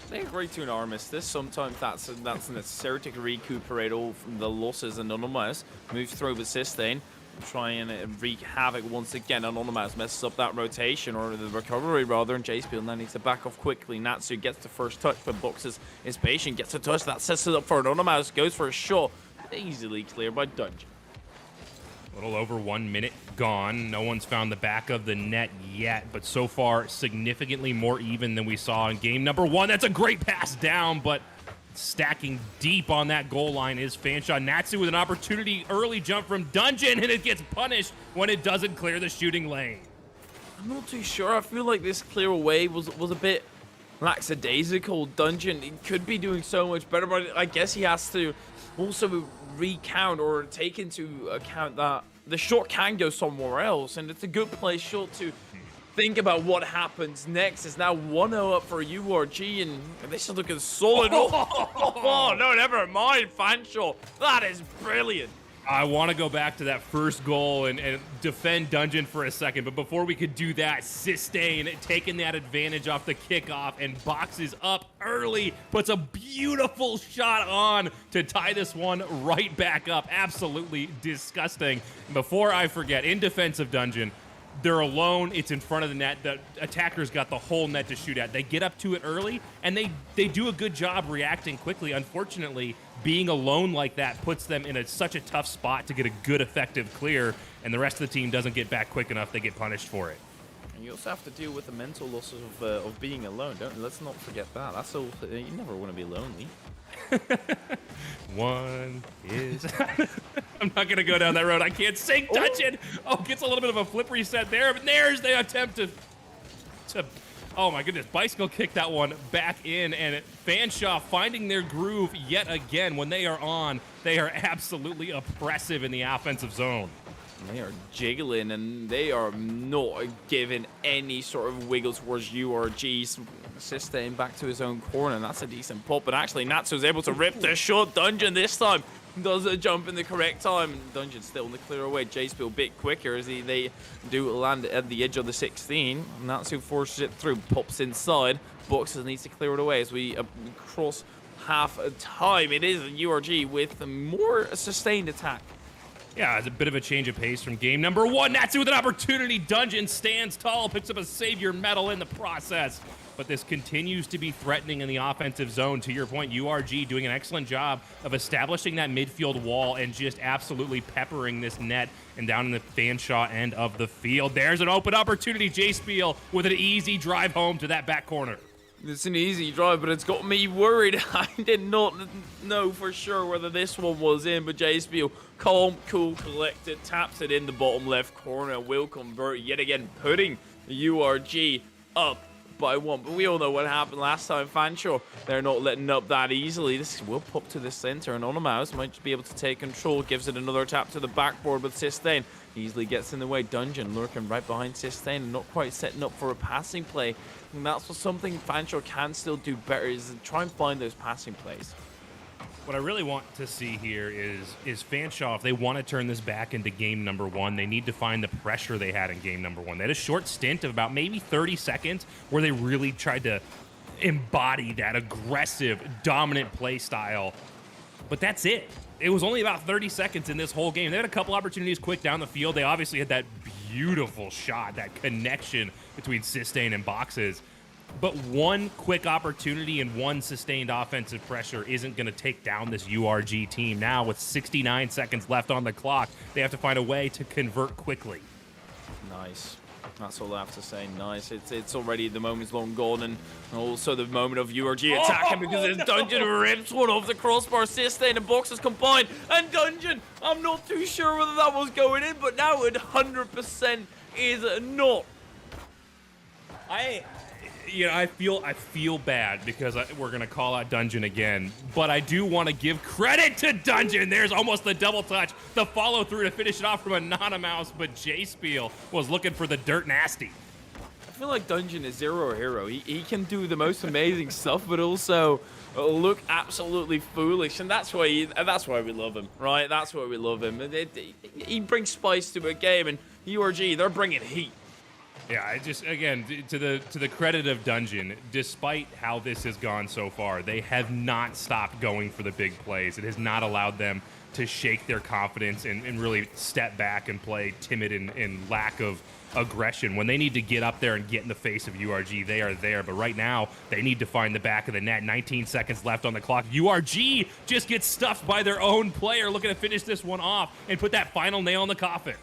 They agree to an armistice. Sometimes that's necessary to recuperate all from the losses. Anonymous moves through with Systane, try and wreak havoc once again. Anonymous messes up that rotation, or the recovery rather, and J-Spiel now needs to back off quickly. Natsu gets the first touch, but Boxes is patient, gets a touch. That sets it up for Anonymous, goes for a shot. Easily cleared by Dungeon. A little over 1 minute gone. No one's found the back of the net yet, but so far significantly more even than we saw in game number 1. That's a great pass down, but stacking deep on that goal line is Fanshawe. Natsu with an opportunity, early jump from Dungeon, and it gets punished when it doesn't clear the shooting lane. I'm not too sure. I feel like this clear away was a bit lackadaisical. Dungeon, he could be doing so much better, but I guess he has to also recount or take into account that the shot can go somewhere else, and it's a good place shot to think about what happens next. It's now 1-0 up for URG, and this is looking solid. Oh, no, never mind, Fanshawe. That is brilliant. I want to go back to that first goal and defend Dungeon for a second, but before we could do that, Systane taking that advantage off the kickoff and boxes up early, puts a beautiful shot on to tie this one right back up. Absolutely disgusting. Before I forget, in defense of Dungeon, they're alone. It's in front of the net. The attackers got the whole net to shoot at. They get up to it early, and they do a good job reacting quickly. Unfortunately, being alone like that puts them in such a tough spot to get a good, effective clear, and the rest of the team doesn't get back quick enough. They get punished for it. And you also have to deal with the mental losses of being alone. Let's not forget that. That's all. You never want to be lonely. One is... I'm not going to go down that road. I can't sing Dungeon. Oh, gets a little bit of a flip reset there, but there's the attempt to oh my goodness, bicycle kick that one back in, and Fanshawe finding their groove yet again. When they are on, they are absolutely oppressive in the offensive zone. They are jiggling, and they are not giving any sort of wiggle towards URG. Systane back to his own corner, and that's a decent pop. But actually, Natsu's able to rip the shot. Dungeon this time does a jump in the correct time. Dungeon still in the clear away. J-Spiel a bit quicker as they do land at the edge of the 16. Natsu forces it through, pops inside. Boxes needs to clear it away as we cross half a time. It is URG with a more sustained attack. Yeah, it's a bit of a change of pace from game number 1. Natsu with an opportunity. Dungeon stands tall, picks up a savior medal in the process. But this continues to be threatening in the offensive zone. To your point, URG doing an excellent job of establishing that midfield wall and just absolutely peppering this net and down in the Fanshawe end of the field. There's an open opportunity. J-Spiel with an easy drive home to that back corner. It's an easy drive, but it's got me worried. I did not know for sure whether this one was in, but J-Spiel, calm, cool, collected, taps it in the bottom left corner, will convert yet again, putting URG up by 1. But we all know what happened last time. Fanshawe, they're not letting up that easily. This will pop to the center, and Onomouse might be able to take control. Gives it another tap to the backboard with Systane. Easily gets in the way. Dungeon lurking right behind Systane and not quite setting up for a passing play. And that's something Fanshawe can still do better, is try and find those passing plays. What I really want to see here is Fanshawe, if they want to turn this back into game number 1, they need to find the pressure they had in game number 1. They had a short stint of about maybe 30 seconds where they really tried to embody that aggressive, dominant play style. But that's it. It was only about 30 seconds in this whole game. They had a couple opportunities quick down the field. They obviously had that beautiful shot, that connection between Systane and Boxes. But one quick opportunity and one sustained offensive pressure isn't going to take down this URG team. Now, with 69 seconds left on the clock, they have to find a way to convert quickly. Nice. That's all I have to say. Nice. It's already the moment's long gone, and also the moment of URG attacking because this Dungeon rips one off the crossbar. Systane and Boxes combined, and Dungeon, I'm not too sure whether that was going in, but now it 100% is not. I feel bad because we're going to call out Dungeon again, but I do want to give credit to Dungeon. There's almost the double touch, the follow through to finish it off from Anonymous, but J-Spiel was looking for the dirt nasty. I feel like Dungeon is zero hero. He can do the most amazing stuff, but also look absolutely foolish, and that's why we love him, right? That's why we love him. He brings spice to a game, and URG, they're bringing heat. Yeah, I just, again, to the credit of Dungeon, despite how this has gone so far, they have not stopped going for the big plays. It has not allowed them to shake their confidence and really step back and play timid and lack of aggression. When they need to get up there and get in the face of URG, they are there. But right now, they need to find the back of the net. 19 seconds left on the clock. URG just gets stuffed by their own player, looking to finish this one off and put that final nail in the coffin.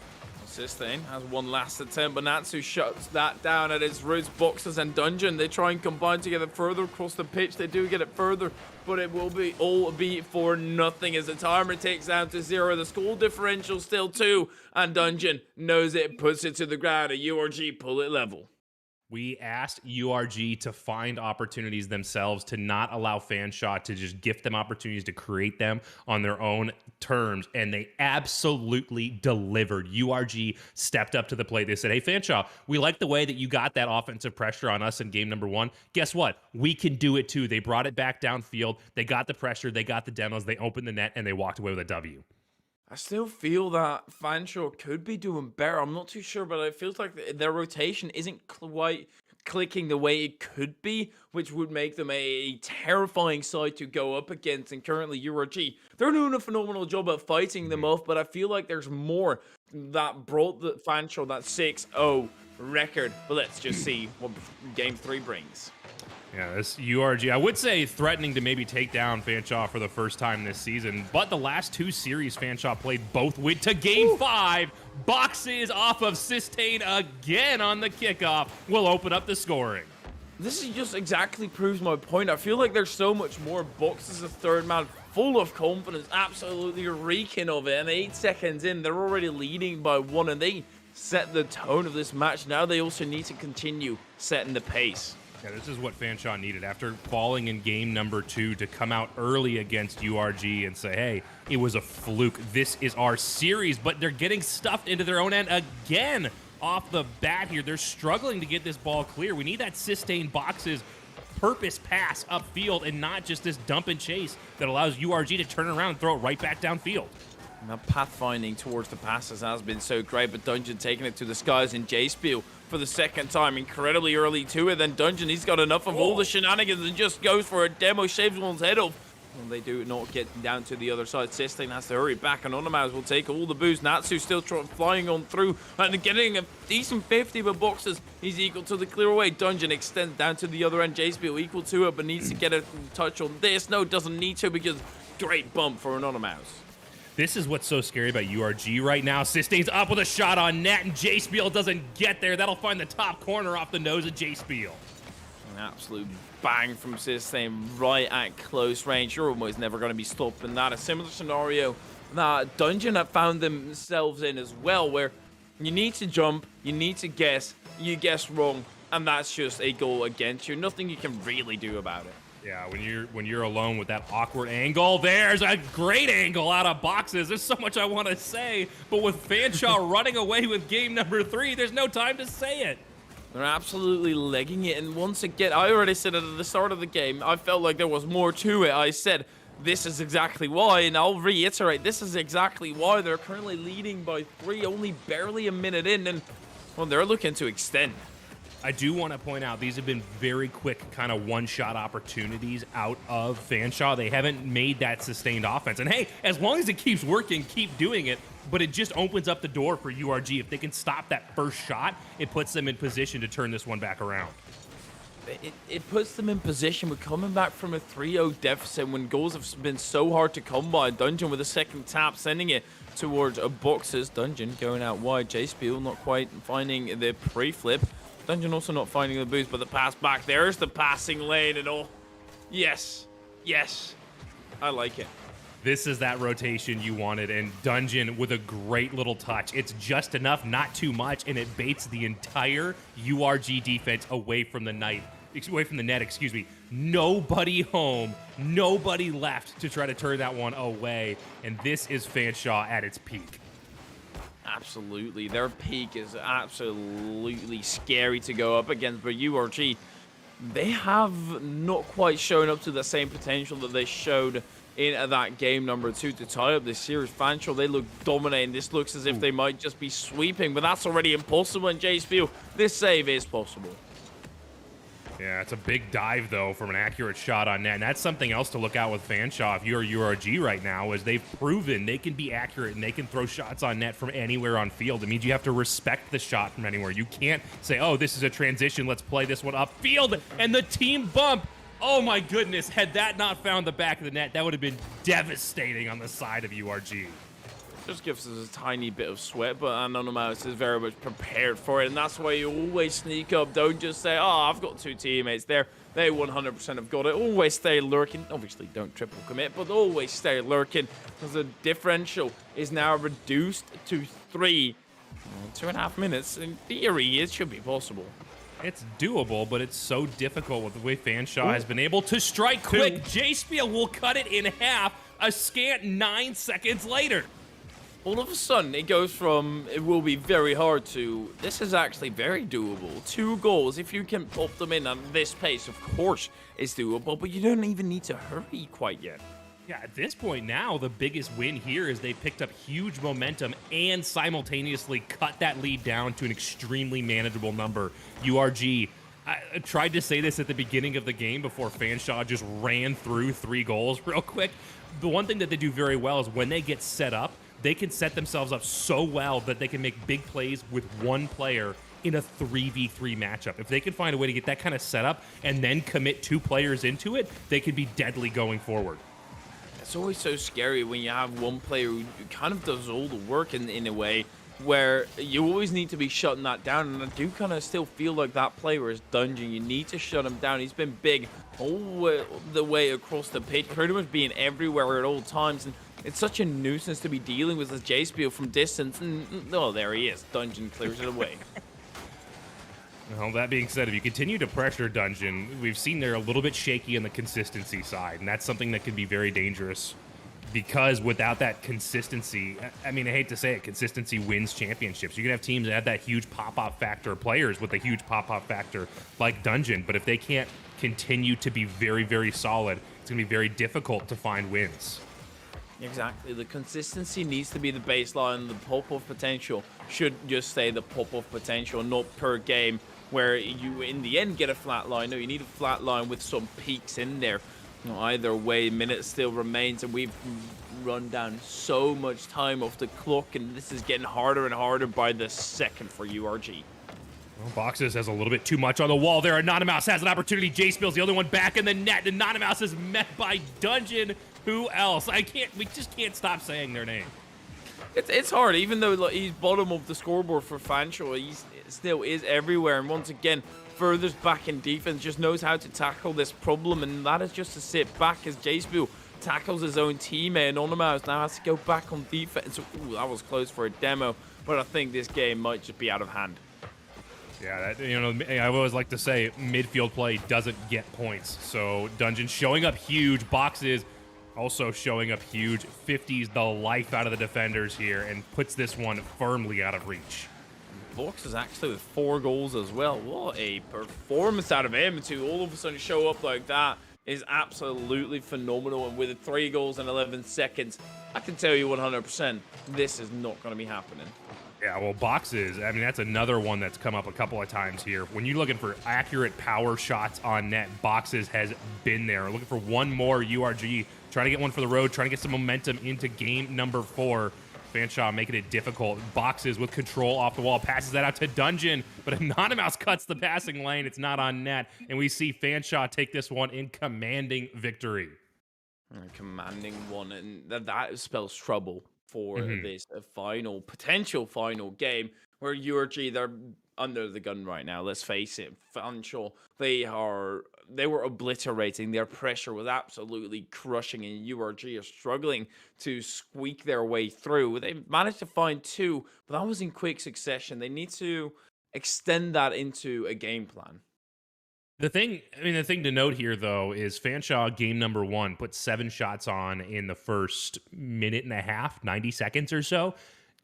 Sustain has one last attempt, but Natsu shuts that down at its roots. Boxers and Dungeon, they try and combine together further across the pitch. They do get it further, but it will be all be for nothing as the timer takes down to 0. The score differential still 2, and Dungeon knows it, puts it to the ground, and URG pull it level. We asked URG to find opportunities themselves, to not allow Fanshawe to just gift them opportunities to create them on their own terms, and they absolutely delivered. URG stepped up to the plate. They said, hey, Fanshawe, we like the way that you got that offensive pressure on us in game number 1. Guess what? We can do it too. They brought it back downfield. They got the pressure. They got the demos. They opened the net, and they walked away with a W. I still feel that Fanshawe could be doing better. I'm not too sure, but it feels like their rotation isn't quite clicking the way it could be, which would make them a terrifying side to go up against. And currently, URG, they're doing a phenomenal job at fighting them off, but I feel like there's more that brought the Fanshawe that 6-0 record. But let's just see what Game 3 brings. Yeah, this URG, I would say threatening to maybe take down Fanshawe for the first time this season, but the last 2 series Fanshawe played both went to Game 5. Boxes off of Sustain again on the kickoff will open up the scoring. This is just exactly proves my point. I feel like there's so much more. Boxes a third man, full of confidence, absolutely reeking of it, and 8 seconds in, they're already leading by 1, and they set the tone of this match. Now they also need to continue setting the pace. Yeah, this is what Fanshawe needed after falling in game number 2 to come out early against URG and say, hey, it was a fluke. This is our series, but they're getting stuffed into their own end again off the bat here. They're struggling to get this ball clear. We need that sustained Boxes purpose pass upfield and not just this dump and chase that allows URG to turn around and throw it right back downfield. Now, pathfinding towards the passes has been so great, but Dungeon taking it to the skies in J-Spiel for the second time, incredibly early to it. Then Dungeon, he's got enough of all the shenanigans and just goes for a demo, shaves one's head off. And they do not get down to the other side. Sistine has to hurry back, and Onomaz will take all the boost. Natsu still flying on through and getting a decent 50, but Boxes, he's equal to the clear away. Dungeon extends down to the other end. J-Spiel equal to it, but needs to get a touch on this. No, doesn't need to because great bump for Anonymous. This is what's so scary about URG right now. Sistain's up with a shot on net, and J-Spiel doesn't get there. That'll find the top corner off the nose of J-Spiel. An absolute bang from Sistine right at close range. You're almost never going to be stopping that. A similar scenario that Dungeon have found themselves in as well, where you need to jump, you need to guess, you guess wrong, and that's just a goal against you. Nothing you can really do about it. Yeah, when you're alone with that awkward angle, there's a great angle out of Boxes. There's so much I want to say, but with Fanshawe running away with game number 3, there's no time to say it. They're absolutely legging it, and once again, I already said it at the start of the game, I felt like there was more to it. I said, this is exactly why, and I'll reiterate, this is exactly why they're currently leading by 3, only barely a minute in, and, well, they're looking to extend. I do want to point out these have been very quick kind of one-shot opportunities out of Fanshawe. They haven't made that sustained offense. And hey, as long as it keeps working, keep doing it. But it just opens up the door for URG. If they can stop that first shot, it puts them in position to turn this one back around. It puts them in position. We're coming back from a 3-0 deficit when goals have been so hard to come by. Dungeon with a second tap, sending it towards a Boxes. Dungeon going out wide. J-Spiel not quite finding the pre-flip. Dungeon also not finding the boost, but the pass back. There's the passing lane and all. Yes. Yes. I like it. This is that rotation you wanted, and Dungeon with a great little touch. It's just enough, not too much, and it baits the entire URG defense away from the net. Excuse me. Nobody home, nobody left to try to turn that one away, and this is Fanshawe at its peak. Absolutely. Their peak is absolutely scary to go up against, but URG, they have not quite shown up to the same potential that they showed in that game number 2 to tie up this series. Fancho, they look dominating. This looks as if they might just be sweeping, but that's already impossible in Jay's view. This save is possible. Yeah, it's a big dive, though, from an accurate shot on net. And that's something else to look out with Fanshawe if you're URG right now, is they've proven they can be accurate and they can throw shots on net from anywhere on field. It means you have to respect the shot from anywhere. You can't say, oh, this is a transition, let's play this one up field, and the team bump. Oh, my goodness. Had that not found the back of the net, that would have been devastating on the side of URG. Just gives us a tiny bit of sweat, but Anonymous is very much prepared for it, and that's why you always sneak up. Don't just say, oh, I've got 2 teammates there. They 100% have got it. Always stay lurking. Obviously, don't triple commit, but always stay lurking, because the differential is now reduced to 3. 2.5 minutes. In theory, it should be possible. It's doable, but it's so difficult with the way Fanshawe has been able to strike quick. J-Spiel will cut it in half a scant 9 seconds later. All of a sudden, it goes from it will be very hard to this is actually very doable. 2 goals, if you can pop them in at this pace, of course, it's doable, but you don't even need to hurry quite yet. Yeah, at this point now, the biggest win here is they picked up huge momentum and simultaneously cut that lead down to an extremely manageable number. URG, I tried to say this at the beginning of the game before Fanshawe just ran through 3 goals real quick. The one thing that they do very well is when they get set up, they can set themselves up so well that they can make big plays with 1 player in a 3v3 matchup. If they can find a way to get that kind of setup and then commit 2 players into it, they can be deadly going forward. It's always so scary when you have one player who kind of does all the work in a way where you always need to be shutting that down, and I do kind of still feel like that player is Dungeon. You need to shut him down. He's been big all the way across the pitch, pretty much being everywhere at all times, and it's such a nuisance to be dealing with as J-Spiel from distance, and oh, there he is. Dungeon clears it away. Well, that being said, if you continue to pressure Dungeon, we've seen they're a little bit shaky on the consistency side, and that's something that can be very dangerous. Because without that consistency, I mean, I hate to say it, consistency wins championships. You can have teams that have that huge pop-off factor, players with a huge pop-off factor like Dungeon, but if they can't continue to be very, very solid, it's going to be very difficult to find wins. Exactly. The consistency needs to be the baseline. The pop-off potential should just say the pop-off potential, not per game, where you, in the end, get a flat line. No, you need a flat line with some peaks in there. Either way, minutes still remains, and we've run down so much time off the clock, and this is getting harder and harder by the second for URG. Well, Boxes has a little bit too much on the wall there. Anonymous has an opportunity. J-Spill's the only one back in the net. Anonymous is met by Dungeon. Who else? We just can't stop saying their name. It's hard, even though he's bottom of the scoreboard for Fanshawe, he still is everywhere, and once again, furthest back in defense, just knows how to tackle this problem, and that is just to sit back as J-Spiel tackles his own teammate. Anonymous now has to go back on defense. Ooh, that was close for a demo, but I think this game might just be out of hand. Yeah, I always like to say midfield play doesn't get points. So Dungeon showing up huge, Boxes also showing up huge, 50s the life out of the defenders here and puts this one firmly out of reach. Box is actually with 4 goals as well. What a performance out of him to all of a sudden show up like that is absolutely phenomenal. And with 3 goals in 11 seconds, I can tell you 100% this is not going to be happening. Yeah, well, Boxes, I mean, that's another one that's come up a couple of times here. When you're looking for accurate power shots on net, Boxes has been there. Looking for one more URG, trying to get one for the road, trying to get some momentum into game number 4. Fanshawe making it difficult. Boxes with control off the wall, passes that out to Dungeon, but Anonymous cuts the passing lane. It's not on net, and we see Fanshawe take this one in commanding victory. A commanding one, and that spells trouble for this potential final game where URG, they're under the gun right now. Let's face it, Fanshawe, they were obliterating. Their pressure was absolutely crushing, and URG are struggling to squeak their way through. They managed to find 2, but that was in quick succession. They need to extend that into a game plan. The thing to note here, though, is Fanshawe game number 1 put 7 shots on in the first minute and a half, 90 seconds or so.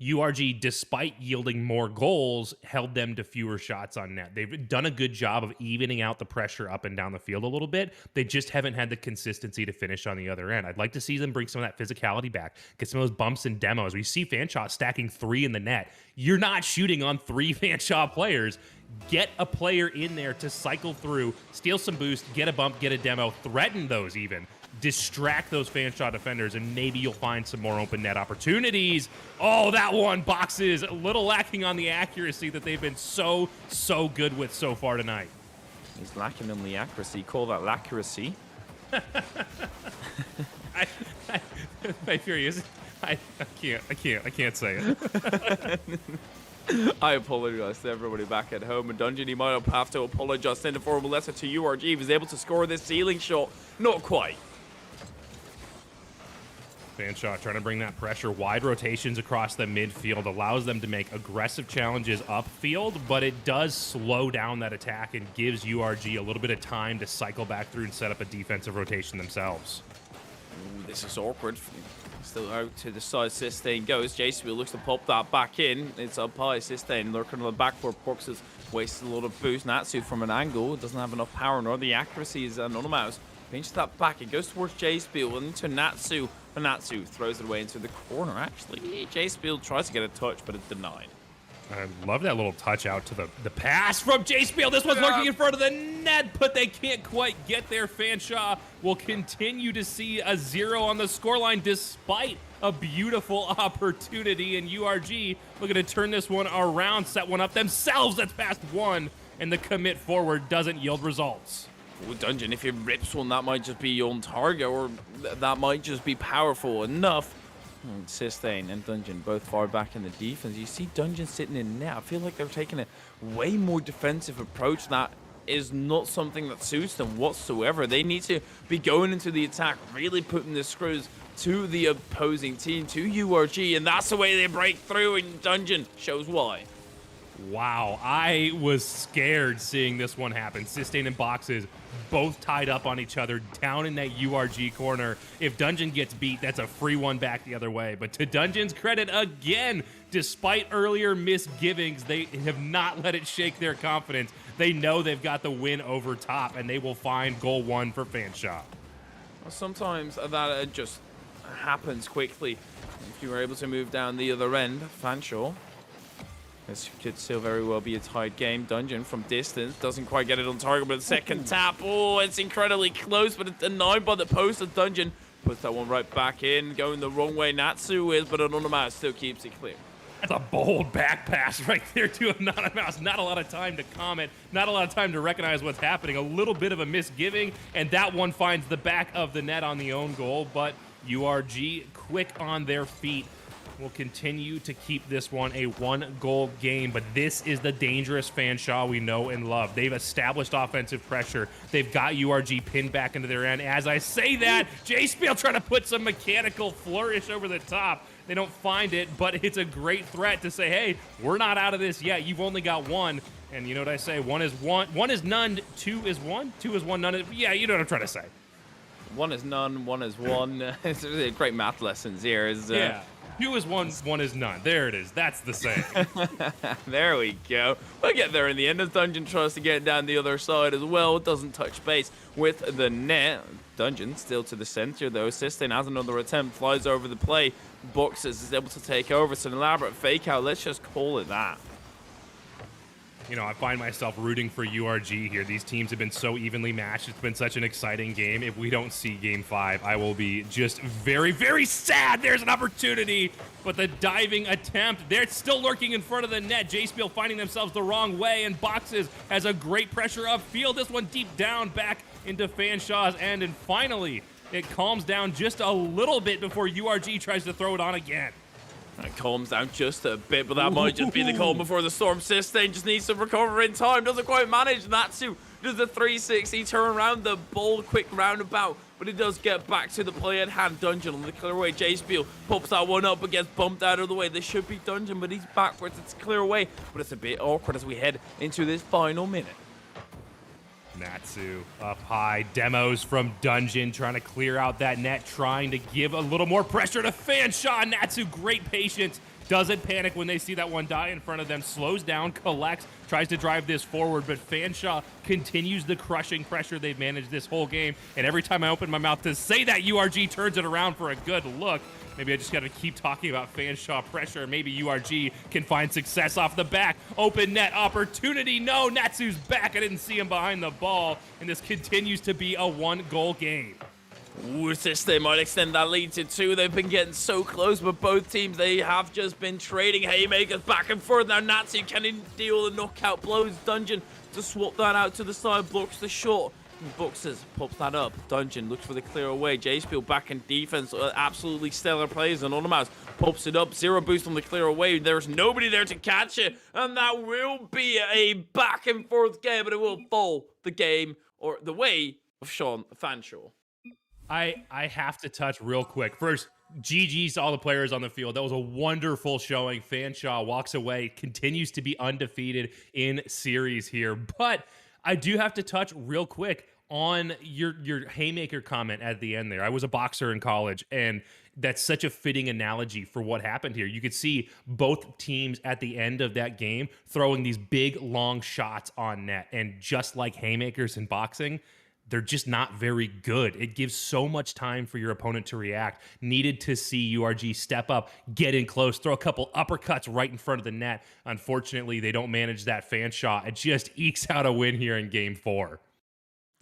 URG, despite yielding more goals, held them to fewer shots on net. They've done a good job of evening out the pressure up and down the field a little bit. They just haven't had the consistency to finish on the other end. I'd like to see them bring some of that physicality back, get some of those bumps and demos. We see Fanshawe stacking 3 in the net. You're not shooting on 3 Fanshawe players. Get a player in there to cycle through, steal some boost, get a bump, get a demo, threaten those even. Distract those Fanshawe defenders, and maybe you'll find some more open net opportunities. Oh, that one, Boxes, a little lacking on the accuracy that they've been so good with so far tonight. He's lacking on the accuracy. Call that l'accuracy. I fear you. I can't say it. I apologize to everybody back at home. And Dungeon, he might have to apologize. Send a formal letter to URG. He was able to score this ceiling shot. Not quite. Fanshawe trying to bring that pressure. Wide rotations across the midfield allows them to make aggressive challenges upfield, but it does slow down that attack and gives URG a little bit of time to cycle back through and set up a defensive rotation themselves. Ooh, this is awkward. Still out to the side. Sistane goes. JSP looks to pop that back in. It's up high. Sistane lurking on the back four. Boxes wasted a lot of boost. Natsu from an angle doesn't have enough power, nor the accuracy is anonymous. Pinches that back. It goes towards J-Spiel into Natsu. And Natsu throws it away into the corner, actually. J-Spiel tries to get a touch, but it's denied. I love that little touch out to the pass from J-Spiel. This one's lurking in front of the net, but they can't quite get there. Fanshawe will continue to see a 0 on the scoreline despite a beautiful opportunity. And URG looking to turn this one around, set one up themselves. That's past 1, and the commit forward doesn't yield results. Ooh, Dungeon, if he rips one, that might just be on target, or that might just be powerful enough. Sistane and Dungeon both far back in the defense. You see Dungeon sitting in net. I feel like they're taking a way more defensive approach. That is not something that suits them whatsoever. They need to be going into the attack, really putting the screws to the opposing team, to URG, and that's the way they break through, and Dungeon shows why. Wow, I was scared seeing this one happen. Sistane and Boxes both tied up on each other down in that URG corner. If Dungeon gets beat, that's a free one back the other way. But to Dungeon's credit, again, despite earlier misgivings, they have not let it shake their confidence. They know they've got the win over top, and they will find goal 1 for Fanshawe. Well, sometimes that just happens quickly. If you were able to move down the other end, Fanshawe. This could still very well be a tied game. Dungeon from distance doesn't quite get it on target, but the second tap, oh, it's incredibly close, but it's denied by the post of Dungeon. Puts that one right back in, going the wrong way. Natsu is, but Anonymous still keeps it clear. That's a bold back pass right there to Anonymous. Not a lot of time to comment, not a lot of time to recognize what's happening. A little bit of a misgiving, and that one finds the back of the net on the own goal, but URG quick on their feet. Will continue to keep this one a 1-goal game, but this is the dangerous Fanshawe we know and love. They've established offensive pressure. They've got URG pinned back into their end. As I say that, J-Spiel trying to put some mechanical flourish over the top. They don't find it, but it's a great threat to say, hey, we're not out of this yet. You've only got 1. And you know what I say? 1 is 1. 1 is none. 2 is 1. 2 is 1. None is... Yeah, you know what I'm trying to say. 1 is none. 1 is 1. It's really great math lessons here. Yeah. 2 is 1, 1 is none. There it is. That's the saying. There we go. We'll get there in the end as Dungeon tries to get down the other side as well. Doesn't touch base with the net. Dungeon still to the center though. Sistane has another attempt. Flies over the play. Boxes is able to take over. It's an elaborate fake out. Let's just call it that. You know, I find myself rooting for URG here. These teams have been so evenly matched. It's been such an exciting game. If we don't see Game 5, I will be just very, very sad. There's an opportunity, but the diving attempt, they're still lurking in front of the net. J-Spiel finding themselves the wrong way, and Boxes has a great pressure upfield. This one deep down back into Fanshawe's end, and finally, it calms down just a little bit before URG tries to throw it on again. It calms down just a bit, but that might just be the calm before the storm. Sistane just needs to recover in time. Doesn't quite manage. Natsu does the 360 turn around the ball, quick roundabout, but it does get back to the play at hand. Dungeon on the clear away. J-Spiel pops that one up and gets bumped out of the way. This should be Dungeon, but he's backwards. It's clear away, but it's a bit awkward as we head into this final minute. Natsu up high. Demos from Dungeon trying to clear out that net, trying to give a little more pressure to Fanshawe. Natsu, great patience, doesn't panic when they see that one die in front of them, slows down, collects, tries to drive this forward, but Fanshawe continues the crushing pressure they've managed this whole game. And every time I open my mouth to say that, URG turns it around for a good look. Maybe I just got to keep talking about Fanshawe pressure. Maybe URG can find success off the back. Open net opportunity. No, Natsu's back. I didn't see him behind the ball. And this continues to be a one-goal game. Ooh, they might extend that lead to 2. They've been getting so close, but both teams, they have just been trading haymakers back and forth. Now Natsu can deal the knockout blows. Dungeon to swap that out to the side, blocks the shot. Boxers pops that up. Dungeon looks for the clear away. J-Spiel back in defense. Absolutely stellar plays. Anonymous pops it up. 0 boost on the clear away. There's nobody there to catch it. And that will be a back and forth game, but it will fall the game or the way of Sean Fanshawe. I have to touch real quick. First, GG's to all the players on the field. That was a wonderful showing. Fanshawe walks away, continues to be undefeated in series here. But I do have to touch real quick on your haymaker comment at the end there. I was a boxer in college, and that's such a fitting analogy for what happened here. You could see both teams at the end of that game throwing these big, long shots on net. And just like haymakers in boxing, they're just not very good. It gives so much time for your opponent to react. Needed to see URG step up, get in close, throw a couple uppercuts right in front of the net. Unfortunately, they don't manage that Fanshawe. It just ekes out a win here in Game 4.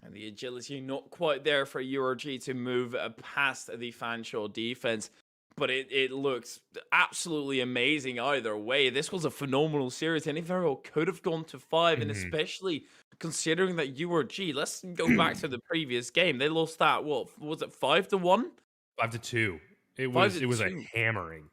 And the agility not quite there for URG to move past the Fanshawe defense. But it looks absolutely amazing either way. This was a phenomenal series, and it very well could have gone to 5, and especially considering that URG, let's go back to the previous game. They lost that, what, was it 5-1? 5-2. It was a hammering.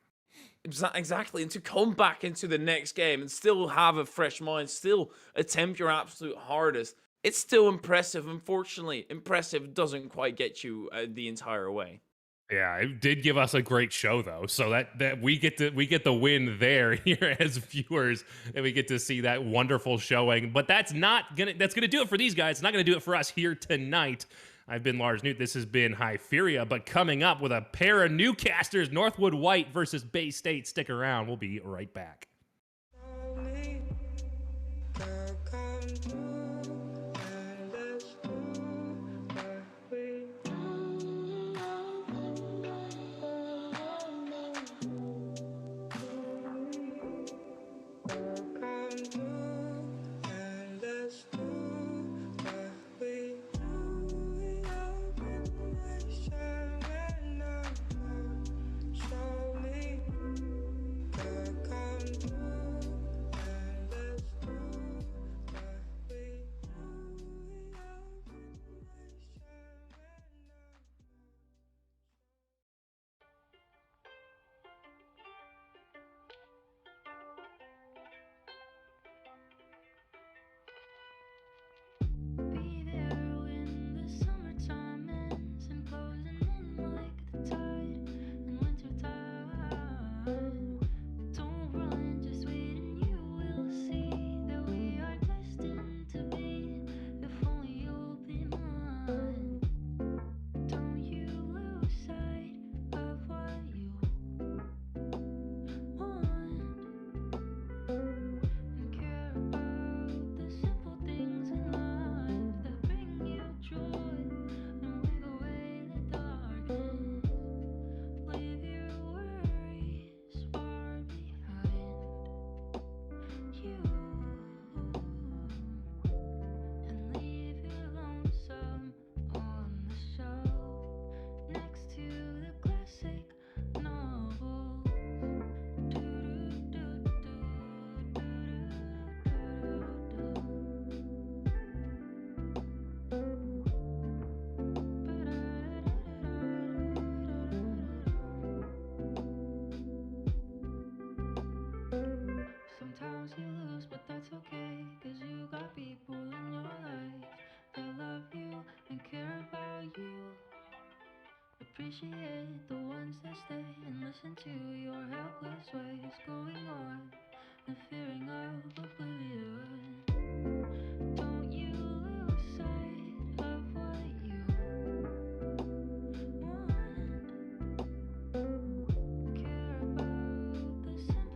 Exactly, and to come back into the next game and still have a fresh mind, still attempt your absolute hardest, it's still impressive. Unfortunately, impressive doesn't quite get you the entire way. Yeah, it did give us a great show though, so that we get the win there here as viewers, and we get to see that wonderful showing. But that's gonna do it for these guys. It's not gonna do it for us here tonight. I've been Lars Newt. This has been Hyperia. But coming up with a pair of newcasters, Northwood White versus Bay State. Stick around. We'll be right back. Sometimes you lose, but that's okay, 'cause you got people in your life that love you and care about you. Appreciate the ones that stay and listen to your helpless ways, going on and fearing of oblivion. Don't you lose sight of what you want. Care about the simple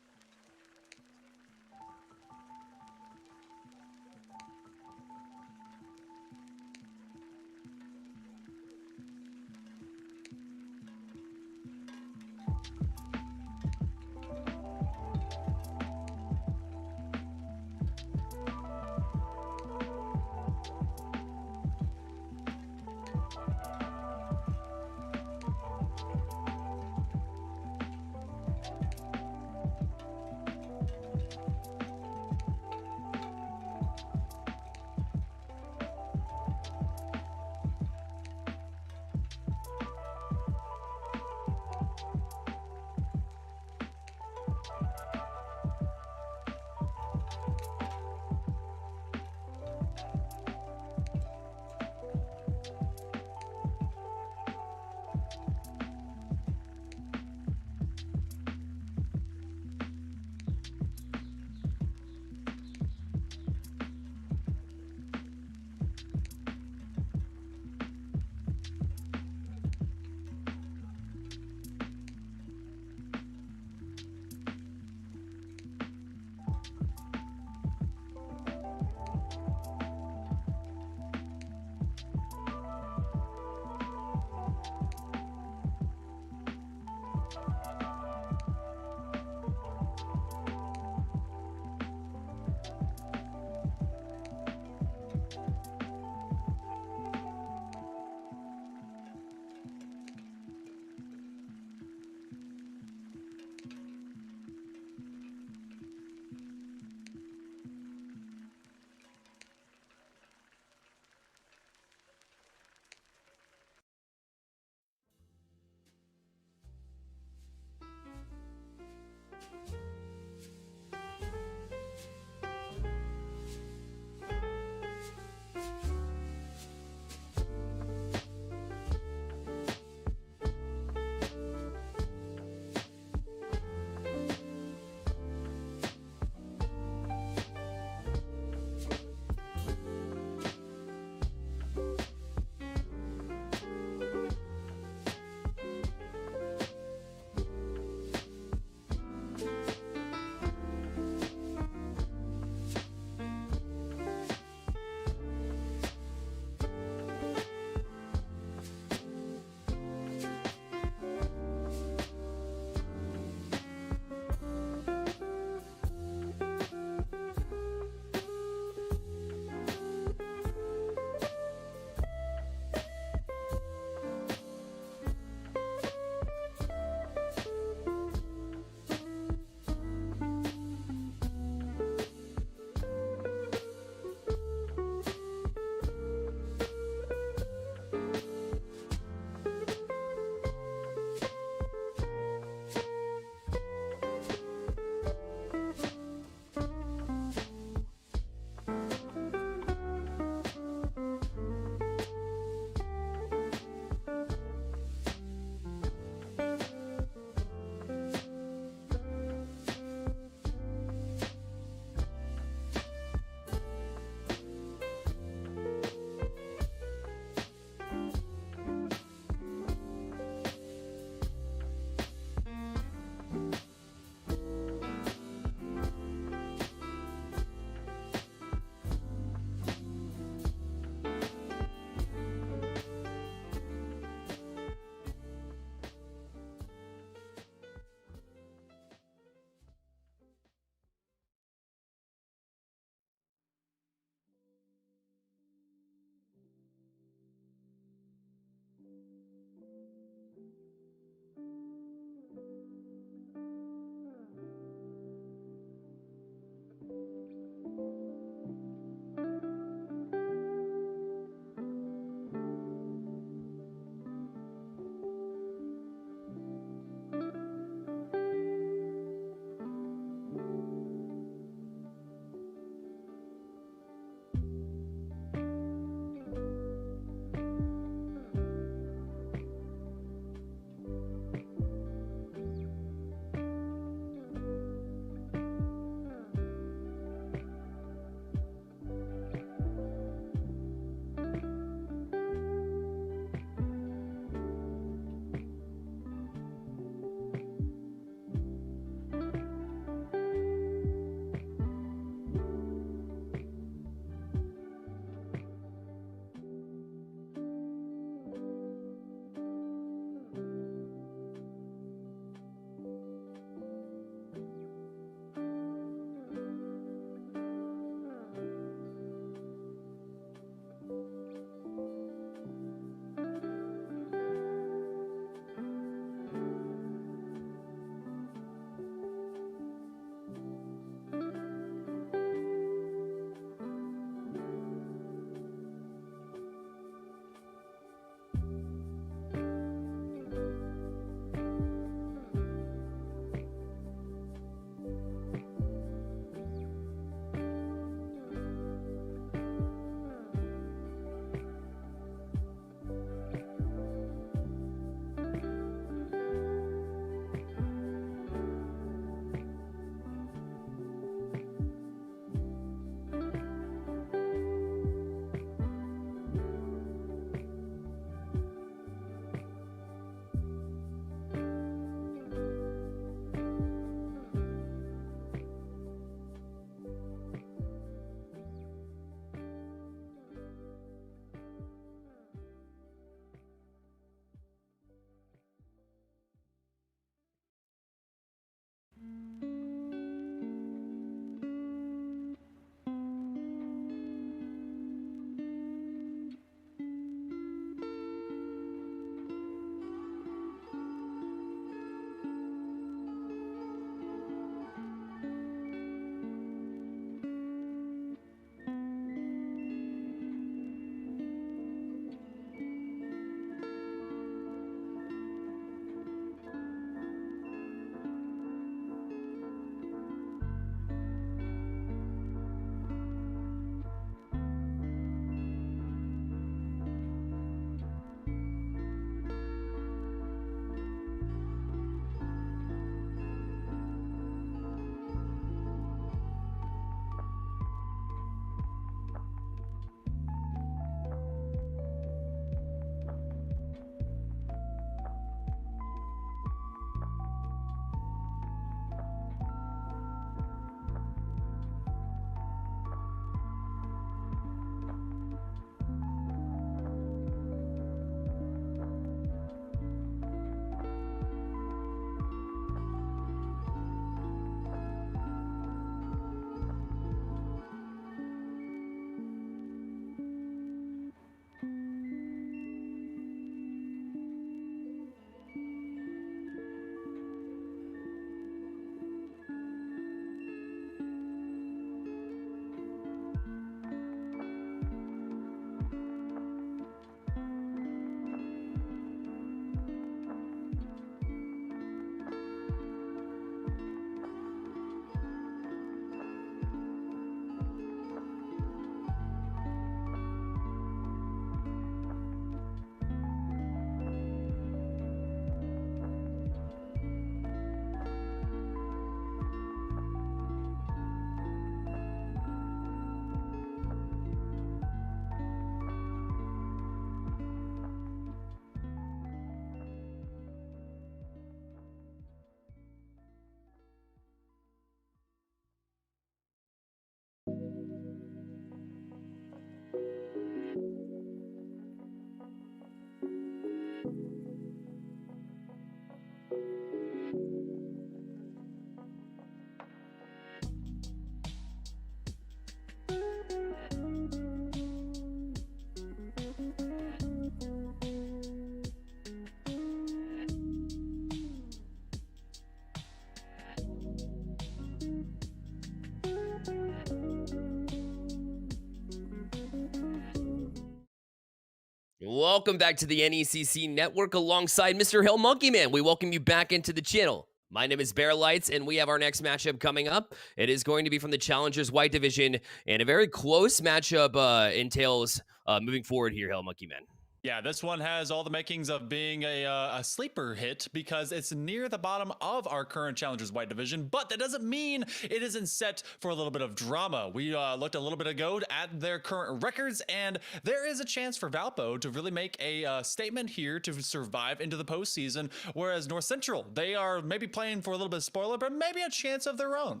Welcome back to the NECC Network alongside Mr. Hill Monkey Man. We welcome you back into the channel. My name is Bear Lights, and we have our next matchup coming up. It is going to be from the Challengers White Division, and a very close matchup entails moving forward here, Hill Monkey Man. Yeah, this one has all the makings of being a sleeper hit because it's near the bottom of our current Challengers White Division, but that doesn't mean it isn't set for a little bit of drama. We looked a little bit ago at their current records, and there is a chance for Valpo to really make a statement here to survive into the postseason, whereas North Central, they are maybe playing for a little bit of spoiler, but maybe a chance of their own.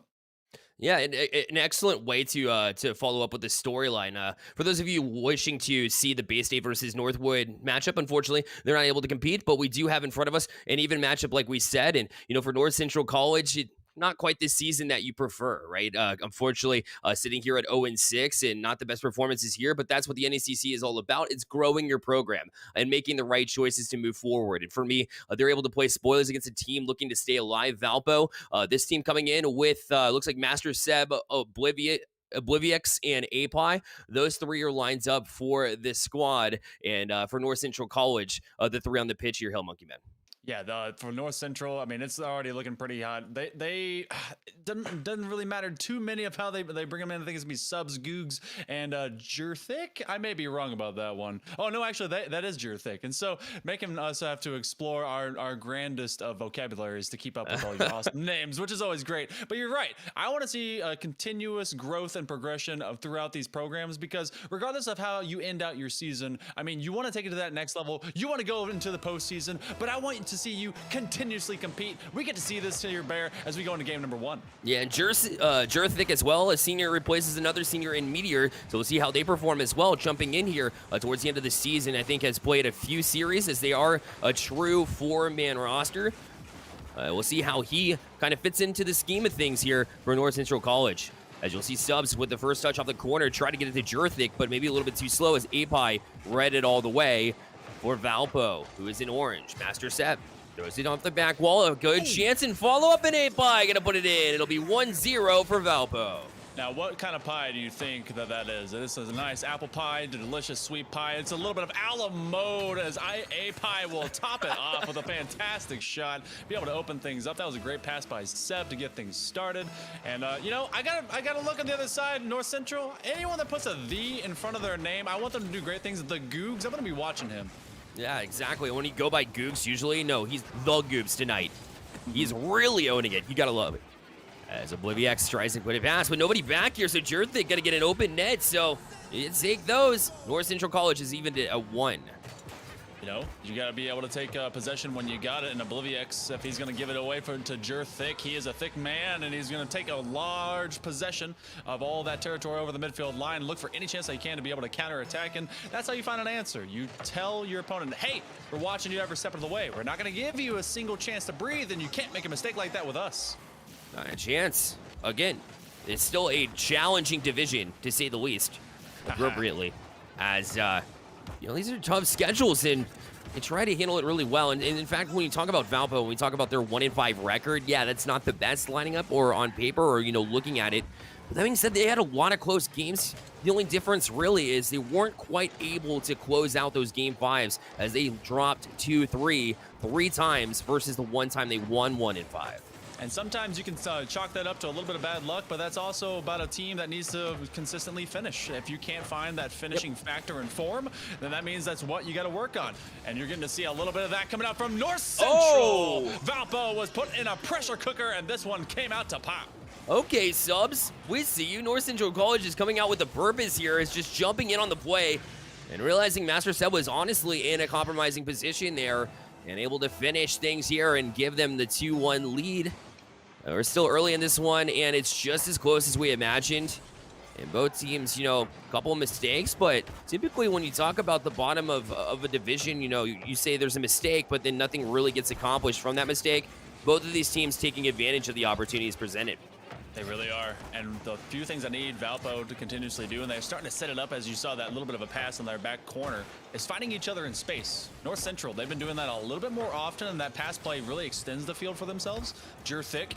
Yeah, an excellent way to follow up with the storyline. For those of you wishing to see the Bay State versus Northwood matchup, unfortunately, they're not able to compete, but we do have in front of us an even matchup like we said. And, for North Central College, not quite this season that you prefer, right? Unfortunately, sitting here at 0-6 and not the best performances here, but that's what the NECC is all about. It's growing your program and making the right choices to move forward. And for me, they're able to play spoilers against a team looking to stay alive. Valpo, this team coming in with, looks like Master Seb, Obliviex, and API. Those three are lines up for this squad. And for North Central College, the three on the pitch here, Hill Monkey Man. Yeah, for North Central, I mean, it's already looking pretty hot. They doesn't really matter too many of how they bring them in. I think it's gonna be Subs, Googs, and Jurthik. I may be wrong about that one. Oh no, actually, that is Jurthik. And so making us have to explore our grandest of vocabularies to keep up with all your awesome names, which is always great. But you're right. I want to see a continuous growth and progression throughout these programs because regardless of how you end out your season, I mean, you want to take it to that next level. You want to go into the postseason, but I want you to see you continuously compete. We get to see this here, Bear, as we go into game number 1. Yeah, and Jurthik as well. A senior replaces another senior in Meteor, so we'll see how they perform as well. Jumping in here towards the end of the season, I think has played a few series as they are a true 4-man roster. We'll see how he kind of fits into the scheme of things here for North Central College. As you'll see Subs with the first touch off the corner, try to get it to Jurthik, but maybe a little bit too slow as API read it all the way for Valpo, who is in orange. Master Seb throws it off the back wall. A good chance and follow-up, and API gonna put it in. It'll be 1-0 for Valpo. Now, what kind of pie do you think that is? This is a nice apple pie, delicious sweet pie. It's a little bit of alum mode as API will top it off with a fantastic shot. Be able to open things up. That was a great pass by Seb to get things started. And, I gotta look on the other side, North Central. Anyone that puts a "the" in front of their name, I want them to do great things. The Googs, I'm gonna be watching him. Yeah, exactly. When you go by Googs, usually, no, he's the Googs tonight. He's really owning it. You gotta love it. As Obliviex tries to put it past, but nobody back here, so Jurthik gotta get an open net, so you take those. North Central College is even to a 1. You gotta be able to take possession when you got it, and Obliviex, if he's gonna give it away to Jurthik, he is a thick man, and he's gonna take a large possession of all that territory over the midfield line, look for any chance that he can to be able to counterattack, and that's how you find an answer. You tell your opponent, hey, we're watching you every step of the way. We're not gonna give you a single chance to breathe, and you can't make a mistake like that with us. Not a chance. Again, it's still a challenging division, to say the least, appropriately, as, these are tough schedules, and they try to handle it really well. And in fact, when you talk about Valpo, when we talk about their 1-5 record, yeah, that's not the best lining up or on paper or, looking at it. But that being said, they had a lot of close games. The only difference really is they weren't quite able to close out those game 5s as they dropped 2-3 three times versus the one time they won 1-5. And sometimes you can chalk that up to a little bit of bad luck, but that's also about a team that needs to consistently finish. If you can't find that finishing factor in form, then that means that's what you got to work on. And you're getting to see a little bit of that coming out from North Central. Oh! Valpo was put in a pressure cooker, and this one came out to pop. Okay, Subs, we see you. North Central College is coming out with a purpose here. It's just jumping in on the play and realizing Master Seb was honestly in a compromising position there and able to finish things here and give them the 2-1 lead. We're still early in this one, and it's just as close as we imagined. And both teams, a couple of mistakes, but typically when you talk about the bottom of a division, you say there's a mistake, but then nothing really gets accomplished from that mistake. Both of these teams taking advantage of the opportunities presented. They really are. And the few things I need Valpo to continuously do, and they're starting to set it up, as you saw that little bit of a pass in their back corner, is finding each other in space. North Central, they've been doing that a little bit more often, and that pass play really extends the field for themselves. Jurthik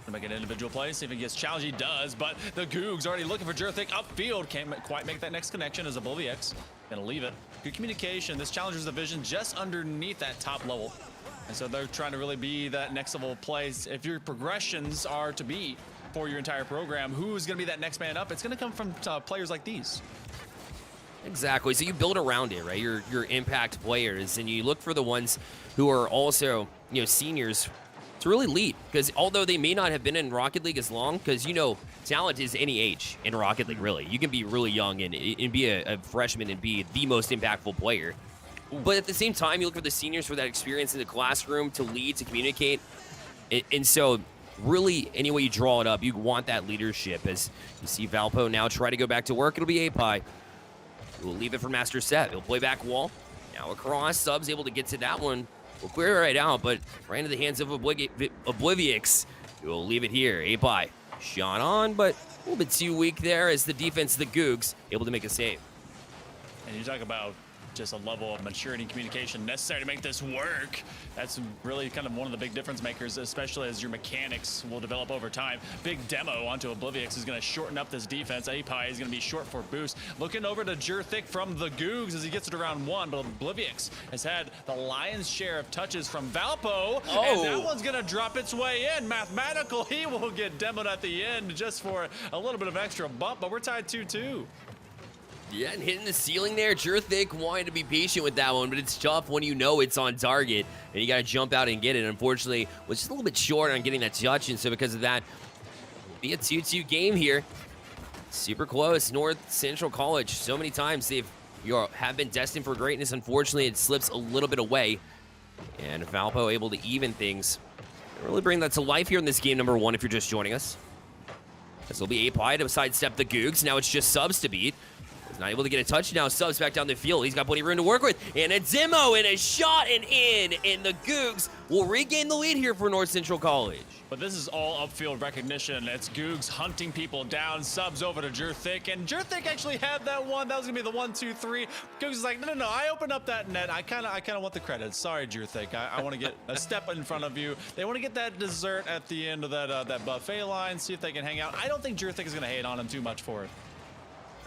To make an individual play, see if he gets challenged. He does, but the Goog's already looking for Jurthik upfield. Can't quite make that next connection as Obliviex gonna leave it. Good communication. This challenger's division just underneath that top level. And so they're trying to really be that next level place. If your progressions are to be for your entire program, who's gonna be that next man up? It's gonna come from players like these. Exactly. So you build around it, right? Your impact players, and you look for the ones who are also, you know, seniors to really lead. Because although they may not have been in Rocket League as long, because, you know, talent is any age in Rocket League, really. You can be really young and be a freshman and be the most impactful player. But at the same time, you look for the seniors for that experience in the classroom to lead, to communicate. And so really, any way you draw it up, you want that leadership. As you see Valpo now try to go back to work, it'll be Api. We'll leave it for Master Set. He'll play back wall. Now across, Sub's able to get to that one. We'll clear it right out, but right into the hands of Obliviex. We'll leave it here. Api shot on, but a little bit too weak there as the defense of the Googs able to make a save. And you talk about just a level of maturity and communication necessary to make this work. That's really kind of one of the big difference makers, especially as your mechanics will develop over time. Big demo onto Obliviex is going to shorten up this defense. Api is going to be short for boost. Looking over to Jurthik from the Googs as he gets it around one, but Obliviex has had the lion's share of touches from Valpo, and that one's going to drop its way in. Mathematical, he will get demoed at the end just for a little bit of extra bump, but we're tied 2-2. Yeah, and hitting the ceiling there. Jurthik wanted to be patient with that one, but it's tough when you know it's on target, and you got to jump out and get it. Unfortunately, was just a little bit short on getting that touch, and so because of that, it'll be a 2-2 game here. Super close. North Central College, so many times have been destined for greatness. Unfortunately, it slips a little bit away, and Valpo able to even things. Really bring that to life here in this game number one if you're just joining us. This will be Api to sidestep the Googs. Now it's just Subs to beat. He's not able to get a touch now. Subs back down the field. He's got plenty of room to work with. And a demo and a shot and in. And the Googs will regain the lead here for North Central College. But this is all upfield recognition. It's Googs hunting people down. Subs over to Jurthik. And Jurthik actually had that one. That was going to be the 1-2-3. Googs is like, no. I opened up that net. I kind of want the credit. Sorry, Jurthik. I want to get a step in front of you. They want to get that dessert at the end of that buffet line. See if they can hang out. I don't think Jurthik is going to hate on him too much for it.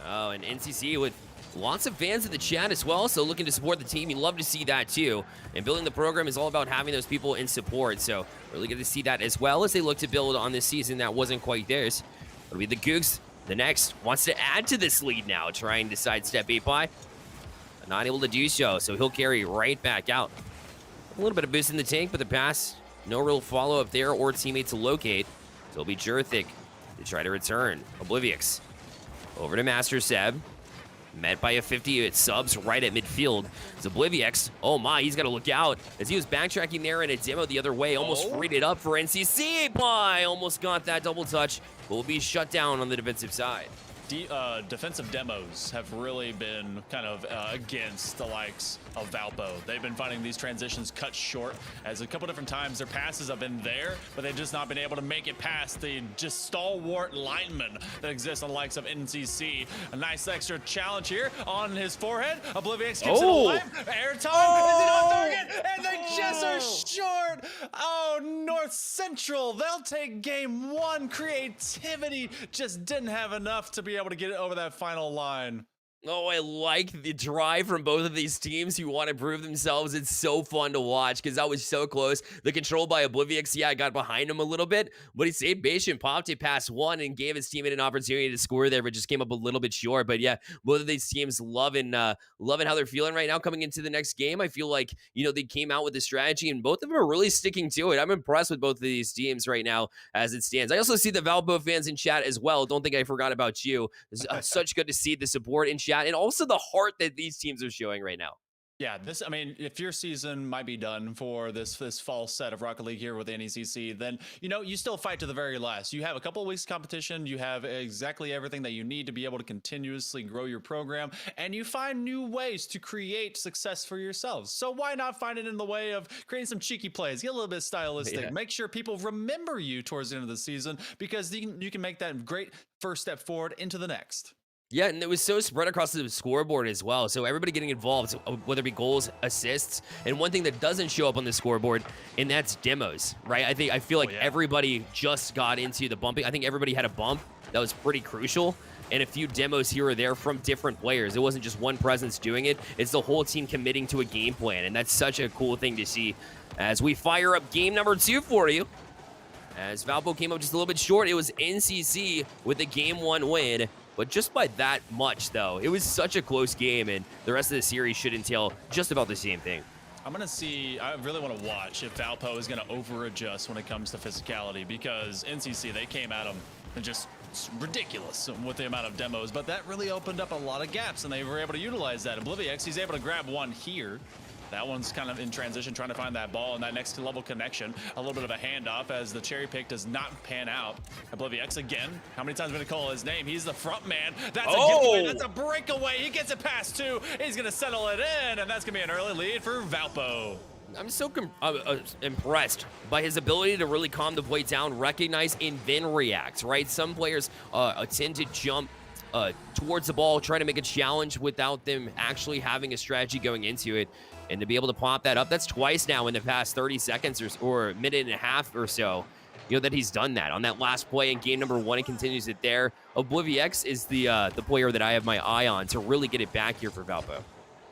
Oh, and NCC with lots of fans in the chat as well, so looking to support the team. You love to see that too. And building the program is all about having those people in support, so really good to see that as well as they look to build on this season that wasn't quite theirs. It'll be the Googs. The next wants to add to this lead now, trying to sidestep Api. Not able to do so, so he'll carry right back out. A little bit of boost in the tank, but the pass, no real follow-up there or teammate to locate. So it'll be Jurthik to try to return. Obliviex. Over to Master Seb. Met by a 50 at Subs right at midfield. It's Obliviex. Oh my, he's got to look out as he was backtracking there in a demo the other way. Almost freed it up for NCC. Api almost got that double touch, but will be shut down on the defensive side. Defensive demos have really been kind of against the likes of Valpo. They've been finding these transitions cut short, as a couple different times their passes have been there, but they've just not been able to make it past the just stalwart linemen that exist on the likes of NCC. A nice extra challenge here on his forehead. Obliviex keeps it alive. Airtime. Is it on target? And they just are short. Oh, North Central. They'll take game one. Creativity just didn't have enough to be able to get it over that final line. Oh, I like the drive from both of these teams who want to prove themselves. It's so fun to watch because that was so close. The control by Obliviex, yeah, got behind him a little bit, but he stayed patient, popped it past one, and gave his teammate an opportunity to score there, but just came up a little bit short. But yeah, both of these teams loving how they're feeling right now coming into the next game. I feel like, you know, they came out with a strategy, and both of them are really sticking to it. I'm impressed with both of these teams right now as it stands. I also see the Valpo fans in chat as well. Don't think I forgot about you. It's such good to see the support in chat and also the heart that these teams are showing right now. Yeah, I mean, if your season might be done for this fall set of Rocket League here with the NECC, then, you know, you still fight to the very last. You have a couple of weeks of competition. You have exactly everything that you need to be able to continuously grow your program, and you find new ways to create success for yourselves. So why not find it in the way of creating some cheeky plays, get a little bit stylistic, make sure people remember you towards the end of the season, because you can make that great first step forward into the next. Yeah, and it was so spread across the scoreboard as well. So everybody getting involved, whether it be goals, assists, and one thing that doesn't show up on the scoreboard, and that's demos, right? I feel like everybody just got into the bumping. I think everybody had a bump that was pretty crucial, and a few demos here or there from different players. It wasn't just one presence doing it. It's the whole team committing to a game plan, and that's such a cool thing to see as we fire up game number 2 for you. As Valpo came up just a little bit short, it was NCC with a Game 1 win. But just by that much, though, it was such a close game, and the rest of the series should entail just about the same thing. I'm going to see, I really want to watch if Valpo is going to over-adjust when it comes to physicality, because NCC, they came at them and just ridiculous with the amount of demos, but that really opened up a lot of gaps, and they were able to utilize that. Obliviex, he's able to grab one here. That one's kind of in transition, trying to find that ball and that next level connection. A little bit of a handoff as the cherry pick does not pan out. Obliviex again. How many times am I going to call his name? He's the front man. That's a giveaway. That's a breakaway. He gets it past 2. He's going to settle it in, and that's going to be an early lead for Valpo. I'm so impressed by his ability to really calm the play down, recognize, and then react, right? Some players tend to jump towards the ball, try to make a challenge without them actually having a strategy going into it. And to be able to pop that up, that's twice now in the past 30 seconds or a minute and a half or so, that he's done that. On that last play in game number 1, he continues it there. Obliviex is the player that I have my eye on to really get it back here for Valpo.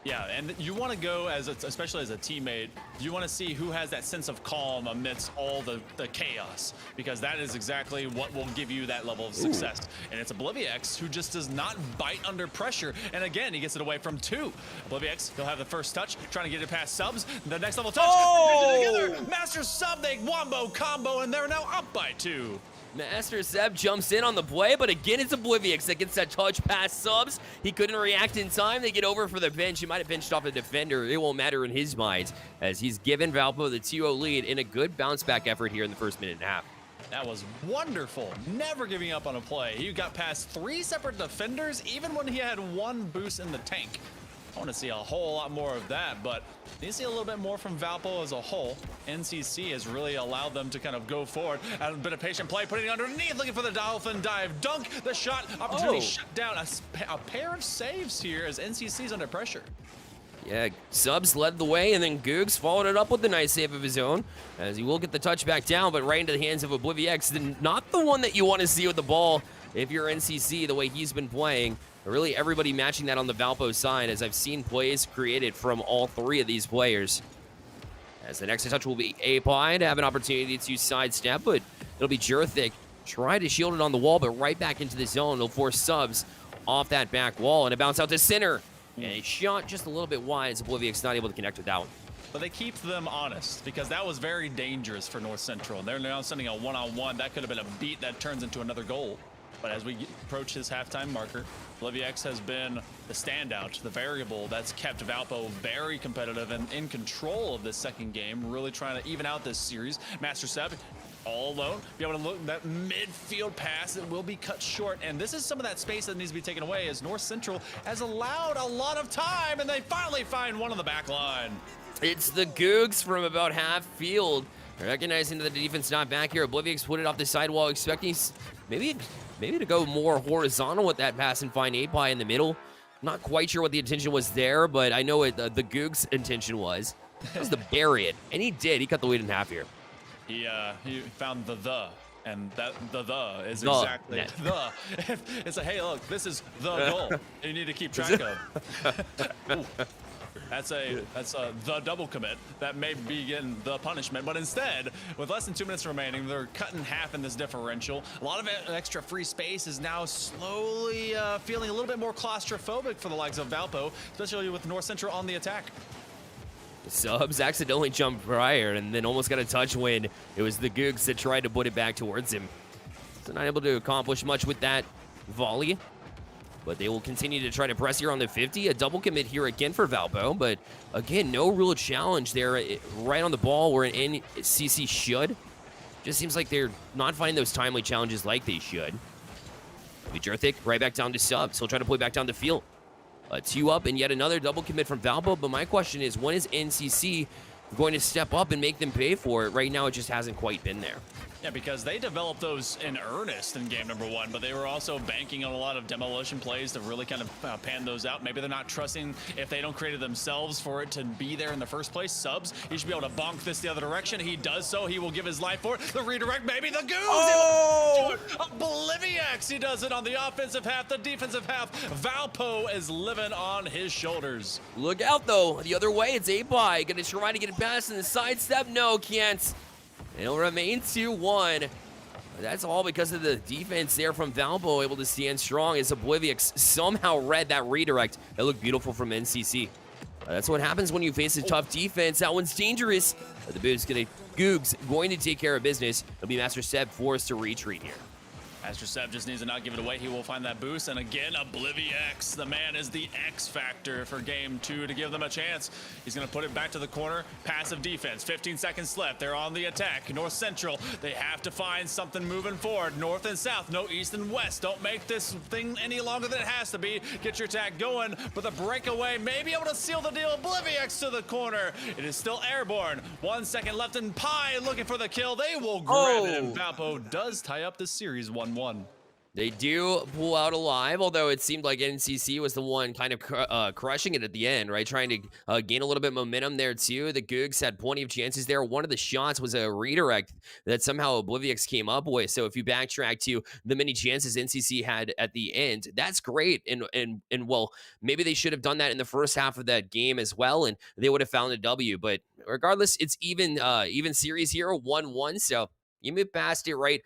Yeah, and you want to go, especially as a teammate, you want to see who has that sense of calm amidst all the chaos, because that is exactly what will give you that level of success. And it's Obliviex who just does not bite under pressure. And again, he gets it away from 2. Obliviex, he'll have the first touch, trying to get it past Subs. The next level touch, together. Master Sub, they wombo combo, and they're now up by 2. Master Seb jumps in on the play, but again, it's Obliviex that gets that touch past Subs. He couldn't react in time. They get over for the bench. He might have benched off a defender. It won't matter in his mind, as he's given Valpo the 2-0 lead in a good bounce-back effort here in the first minute and a half. That was wonderful. Never giving up on a play. He got past 3 separate defenders, even when he had 1 boost in the tank. I want to see a whole lot more of that, but need to see a little bit more from Valpo as a whole. NCC has really allowed them to kind of go forward. A bit of patient play, putting it underneath, looking for the dolphin dive. Dunk, the shot, opportunity shut down. A pair of saves here as NCC's under pressure. Yeah, Subs led the way, and then Googs followed it up with a nice save of his own, as he will get the touch back down, but right into the hands of Obliviex. Not the one that you want to see with the ball if you're NCC, the way he's been playing. Really, everybody matching that on the Valpo side, as I've seen plays created from all 3 of these players. As the next touch will be applied, have an opportunity to sidestep, but it'll be Jurthic. Try to shield it on the wall, but right back into the zone. It'll force Subs off that back wall, and it bounce out to center. And a shot just a little bit wide, as Obliviex not able to connect with that one. But they keep them honest, because that was very dangerous for North Central. They're now sending a one-on-one. That could have been a beat that turns into another goal. But as we approach his halftime marker, Obliviex has been the standout, the variable that's kept Valpo very competitive and in control of this second game, really trying to even out this series. Master Seb, all alone, be able to look at that midfield pass that will be cut short. And this is some of that space that needs to be taken away, as North Central has allowed a lot of time, and they finally find one on the back line. It's the Googs from about half field. Recognizing that the defense not back here, Obliviex put it off the sidewall, expecting maybe to go more horizontal with that pass and find 8-Pie in the middle. Not quite sure what the intention was there, but I know what the Googs' intention was. It was to bury it, and he did. He cut the lead in half here. He found the, and that the is the exactly net. the. It's like, hey, look, this is the goal. You need to keep track of. That's the double commit that may be getting the punishment, but instead, with less than 2 minutes remaining, they're cut in half in this differential. A lot of extra free space is now slowly feeling a little bit more claustrophobic for the likes of Valpo, especially with North Central on the attack. Subs accidentally jumped prior and then almost got a touch when it was the Googs that tried to put it back towards him. So not able to accomplish much with that volley. But they will continue to try to press here on the 50. A double commit here again for Valpo. But again, no real challenge there right on the ball where an NCC should. Just seems like they're not finding those timely challenges like they should. Jurthic right back down to Subs. He'll try to play back down the field. A 2 up and yet another double commit from Valpo. But my question is, when is NCC going to step up and make them pay for it? Right now, it just hasn't quite been there. Yeah, because they developed those in earnest in game number 1, but they were also banking on a lot of demolition plays to really kind of pan those out. Maybe they're not trusting if they don't create it themselves for it to be there in the first place. Subs, he should be able to bonk this the other direction. He does so. He will give his life for it. The redirect, maybe the goose. Oh! Obliviax, he does it on the offensive half. The defensive half, Valpo is living on his shoulders. Look out, though. The other way, it's A-Pie. Gonna try to get it past in the sidestep. No, can't. It'll remain 2-1. That's all because of the defense there from Valpo, able to stand strong as Obliviax somehow read that redirect. That looked beautiful from NCC. That's what happens when you face a tough defense. That one's dangerous. But the Googs going to take care of business. It'll be Master Seb forced to retreat here. Master Seb just needs to not give it away. He will find that boost. And again, Obliviax. The man is the X factor for game 2 to give them a chance. He's going to put it back to the corner. Passive defense. 15 seconds left. They're on the attack. North Central. They have to find something moving forward. North and South. No East and West. Don't make this thing any longer than it has to be. Get your attack going. But the breakaway may be able to seal the deal. Obliviax to the corner. It is still airborne. 1 second left. And Pi looking for the kill. They will grab it. And Valpo does tie up this series 1-1. They do pull out alive, although it seemed like NCC was the one kind of crushing it at the end, right? Trying to gain a little bit of momentum there, too. The Googs had plenty of chances there. One of the shots was a redirect that somehow Obliviax came up with. So if you backtrack to the many chances NCC had at the end, that's great. And well, maybe they should have done that in the first half of that game as well, and they would have found a W. But regardless, it's even series here, 1-1. So you move past it, right?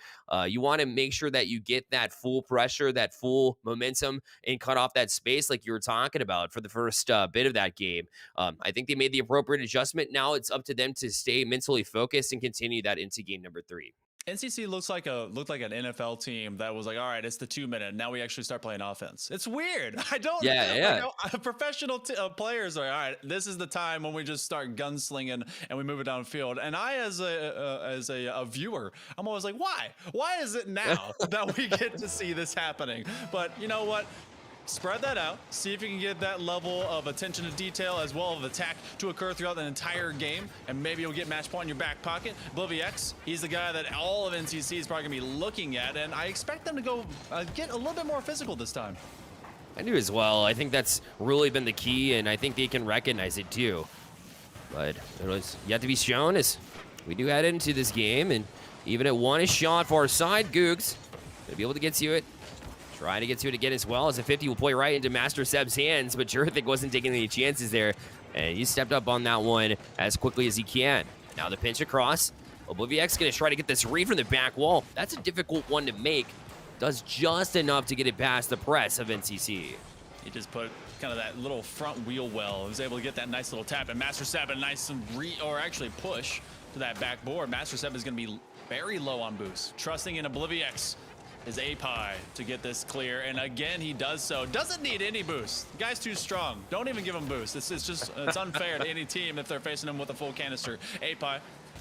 You want to make sure that you get that full pressure, that full momentum, and cut off that space like you were talking about for the first bit of that game. I think they made the appropriate adjustment. Now it's up to them to stay mentally focused and continue that into game number 3. NCC looked like an NFL team that was like, all right, it's the 2 minute. Now we actually start playing offense. It's weird. I don't. Yeah. Professional players are all right. This is the time when we just start gunslinging and we move it downfield. And I, as a viewer, I'm always like, why? Why is it now that we get to see this happening? But you know what? Spread that out. See if you can get that level of attention to detail as well as attack to occur throughout the entire game, and maybe you'll get match point in your back pocket. Obliviax, he's the guy that all of NCC is probably going to be looking at, and I expect them to go get a little bit more physical this time. I do as well. I think that's really been the key, and I think they can recognize it too. But it was yet to be shown as we do head into this game, and even at one shot far side, Googs gonna be able to get to it. Trying to get to it again as well as a 50 will play right into Master Seb's hands, but Jurthik wasn't taking any chances there, and he stepped up on that one as quickly as he can. Now the pinch across. Obliviax gonna try to get this read from the back wall. That's a difficult one to make. Does just enough to get it past the press of NCC. He just put kind of that little front wheel well. He was able to get that nice little tap, and Master Seb a nice push to that back board. Master Seb is gonna be very low on boost, trusting in Obliviax. Is A-Pie to get this clear, and again he does so. Doesn't need any boost. The guy's too strong. Don't even give him boost. It's unfair to any team if they're facing him with a full canister. A-Pie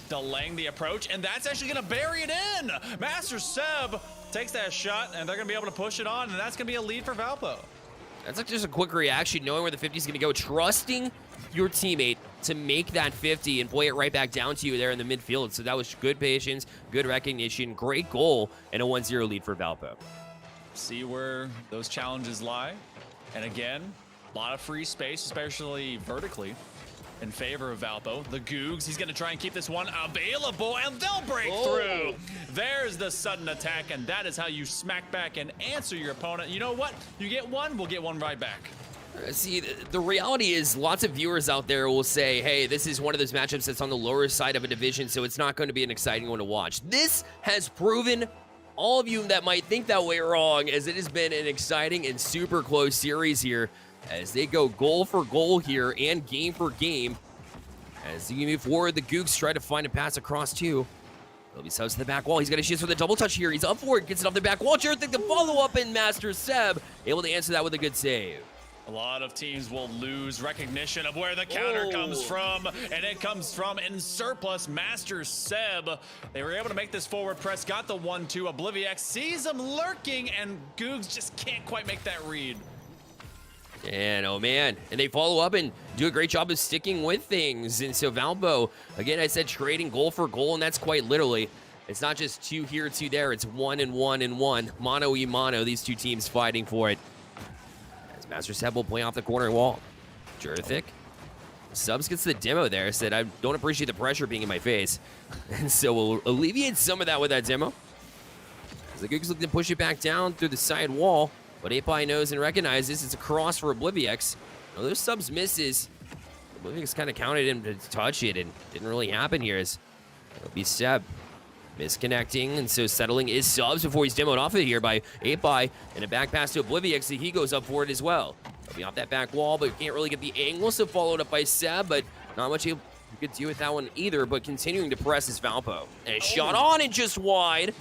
delaying the approach, and that's actually gonna bury it in. Master Seb takes that shot, and they're gonna be able to push it on, and that's gonna be a lead for Valpo. That's like just a quick reaction, knowing where the 50 is gonna go, trusting your teammate to make that 50 and play it right back down to you there in the midfield. So that was good patience, good recognition, great goal, and a 1-0 lead for Valpo. See where those challenges lie. And again, a lot of free space, especially vertically, in favor of Valpo. The Googs, he's going to try and keep this one available, and they'll break through. There's the sudden attack, and that is how you smack back and answer your opponent. You know what? You get one, we'll get one right back. See, the reality is lots of viewers out there will say, hey, this is one of those matchups that's on the lower side of a division, so it's not going to be an exciting one to watch. This has proven all of you that might think that way wrong, as it has been an exciting and super close series here as they go goal for goal here and game for game. As you move forward, the Googs try to find a pass across too. He'll be subs to the back wall. He's got a chance for the double touch here. He's up for it, gets it off the back wall. Jurthik the follow-up, and Master Seb able to answer that with a good save. A lot of teams will lose recognition of where the counter comes from, and it comes from in surplus. Master Seb, they were able to make this forward press, got the 1-2. Obliviax sees him lurking, and Googs just can't quite make that read. And oh man, and they follow up and do a great job of sticking with things. And so Valpo, again, I said trading goal for goal, and that's quite literally. It's not just 2 here, 2 there. It's 1 and 1 and 1. Mono e mono. These two teams fighting for it. As Master Seb will play off the corner wall. Jurthic. Subs gets the demo there. Said, I don't appreciate the pressure being in my face. And so we'll alleviate some of that with that demo. As the Googs look to push it back down through the side wall. But 8pi knows and recognizes it's a cross for Obliviex. Now, those subs misses. Obliviex kind of counted him to touch it and didn't really happen here. As it'll be Seb misconnecting, and so settling is subs before he's demoed off of here by 8pi, and a back pass to Obliviex, so he goes up for it as well. He'll be off that back wall, but can't really get the angle, so followed up by Seb, but not much you could do with that one either, but continuing to press is Valpo. And a shot on and just wide.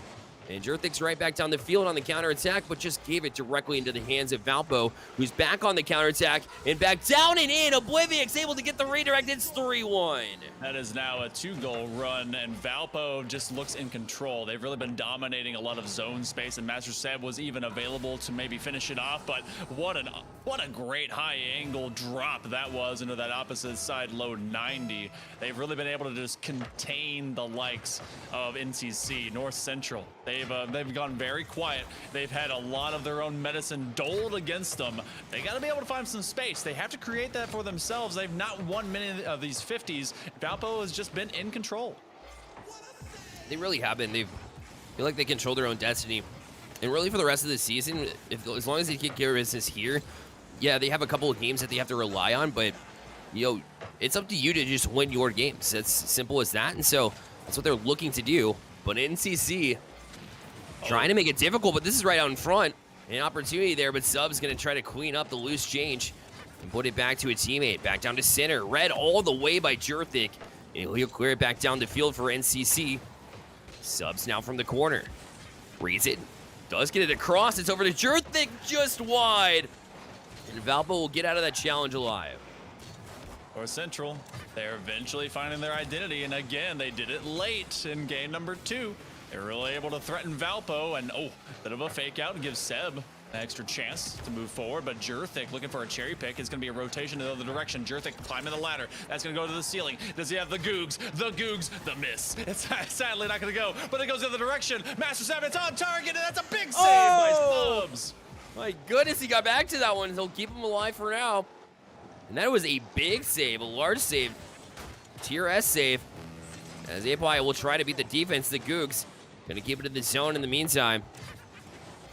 And Jurthic's right back down the field on the counterattack, but just gave it directly into the hands of Valpo, who's back on the counterattack, and back down and in. Obliviex able to get the redirect. It's 3-1. That is now a 2-goal run, and Valpo just looks in control. They've really been dominating a lot of zone space, and Master Seb was even available to maybe finish it off, but what a great high-angle drop that was into that opposite side low 90. They've really been able to just contain the likes of NCC, North Central. They've gone very quiet. They've had a lot of their own medicine doled against them. They got to be able to find some space. They have to create that for themselves. They've not won many of these 50s. Valpo has just been in control. They really have been. They feel like they control their own destiny. And really for the rest of the season, as long as they take care of business here, yeah, they have a couple of games that they have to rely on, but, it's up to you to just win your games. It's simple as that, and so that's what they're looking to do. But NCC trying to make it difficult, but this is right out in front. An opportunity there, but Sub's going to try to clean up the loose change and put it back to a teammate. Back down to center. Read all the way by Jurthic. And he'll clear it back down the field for NCC. Subs now from the corner. Reads it. Does get it across. It's over to Jurthic, just wide. And Valpo will get out of that challenge alive. Or Central, they're eventually finding their identity, and again, they did it late in game number 2. They were really able to threaten Valpo, and bit of a fake out and give Seb an extra chance to move forward, but Jurthic looking for a cherry pick. It's going to be a rotation in the other direction. Jurthic climbing the ladder. That's going to go to the ceiling. Does he have the Googs? The Googs, the miss. It's sadly not going to go, but it goes the other direction. Master Seb, it's on target, and that's a big save by Subs. My goodness, he got back to that one. He'll keep him alive for now. And that was a big save, a large save. Tier S save. As 8pi will try to beat the defense, the Googs. Gonna keep it in the zone in the meantime.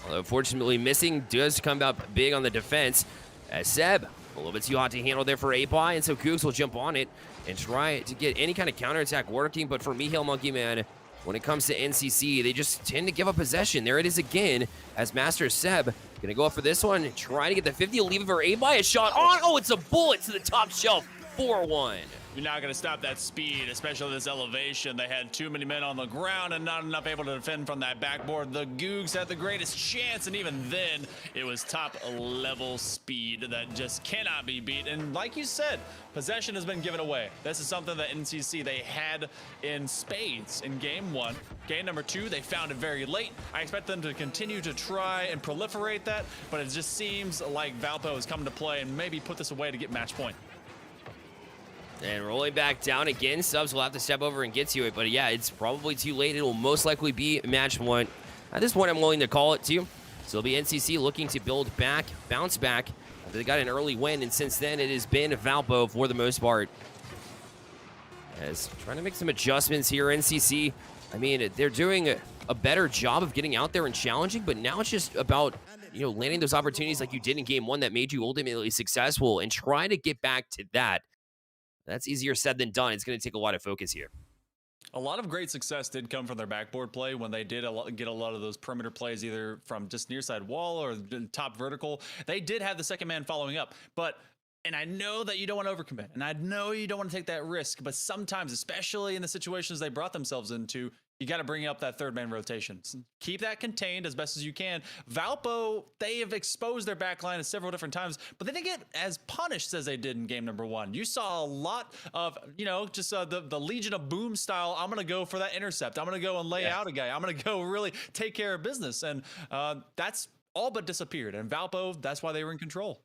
Although, fortunately, missing does come out big on the defense. As Seb, a little bit too hot to handle there for 8pi, and so Googs will jump on it and try to get any kind of counterattack working. But for Mihail Monkey Man, when it comes to NCC, they just tend to give up possession. There it is again, as Master Seb gonna go up for this one, try to get the 50, leave it for 8pi, a shot on. Oh, it's a bullet to the top shelf. 4-1. You're not going to stop that speed, especially this elevation. They had too many men on the ground and not enough able to defend from that backboard. The Googs had the greatest chance, and even then, it was top-level speed that just cannot be beat. And like you said, possession has been given away. This is something that NCC, they had in spades in game 1. Game number 2, they found it very late. I expect them to continue to try and proliferate that, but it just seems like Valpo has come to play and maybe put this away to get match point. And rolling back down again, Subs will have to step over and get to it. But yeah, it's probably too late. It will most likely be match point. At this point, I'm willing to call it too. So it'll be NCC looking to build back, bounce back. They got an early win, and since then, it has been Valpo for the most part. As trying to make some adjustments here, NCC. I mean, they're doing a better job of getting out there and challenging, but now it's just about, landing those opportunities like you did in game 1 that made you ultimately successful and try to get back to that. That's easier said than done. It's going to take a lot of focus here. A lot of great success did come from their backboard play when they did get a lot of those perimeter plays, either from just near side wall or top vertical. They did have the second man following up, and I know that you don't want to overcommit, and I know you don't want to take that risk, but sometimes, especially in the situations they brought themselves into, you got to bring up that third man rotation. Keep that contained as best as you can. Valpo, they have exposed their backline several different times, but they didn't get as punished as they did in game number 1. You saw a lot of, just the Legion of Boom style. I'm going to go for that intercept. I'm going to go and lay out a guy. I'm going to go really take care of business. And that's all but disappeared. And Valpo, that's why they were in control.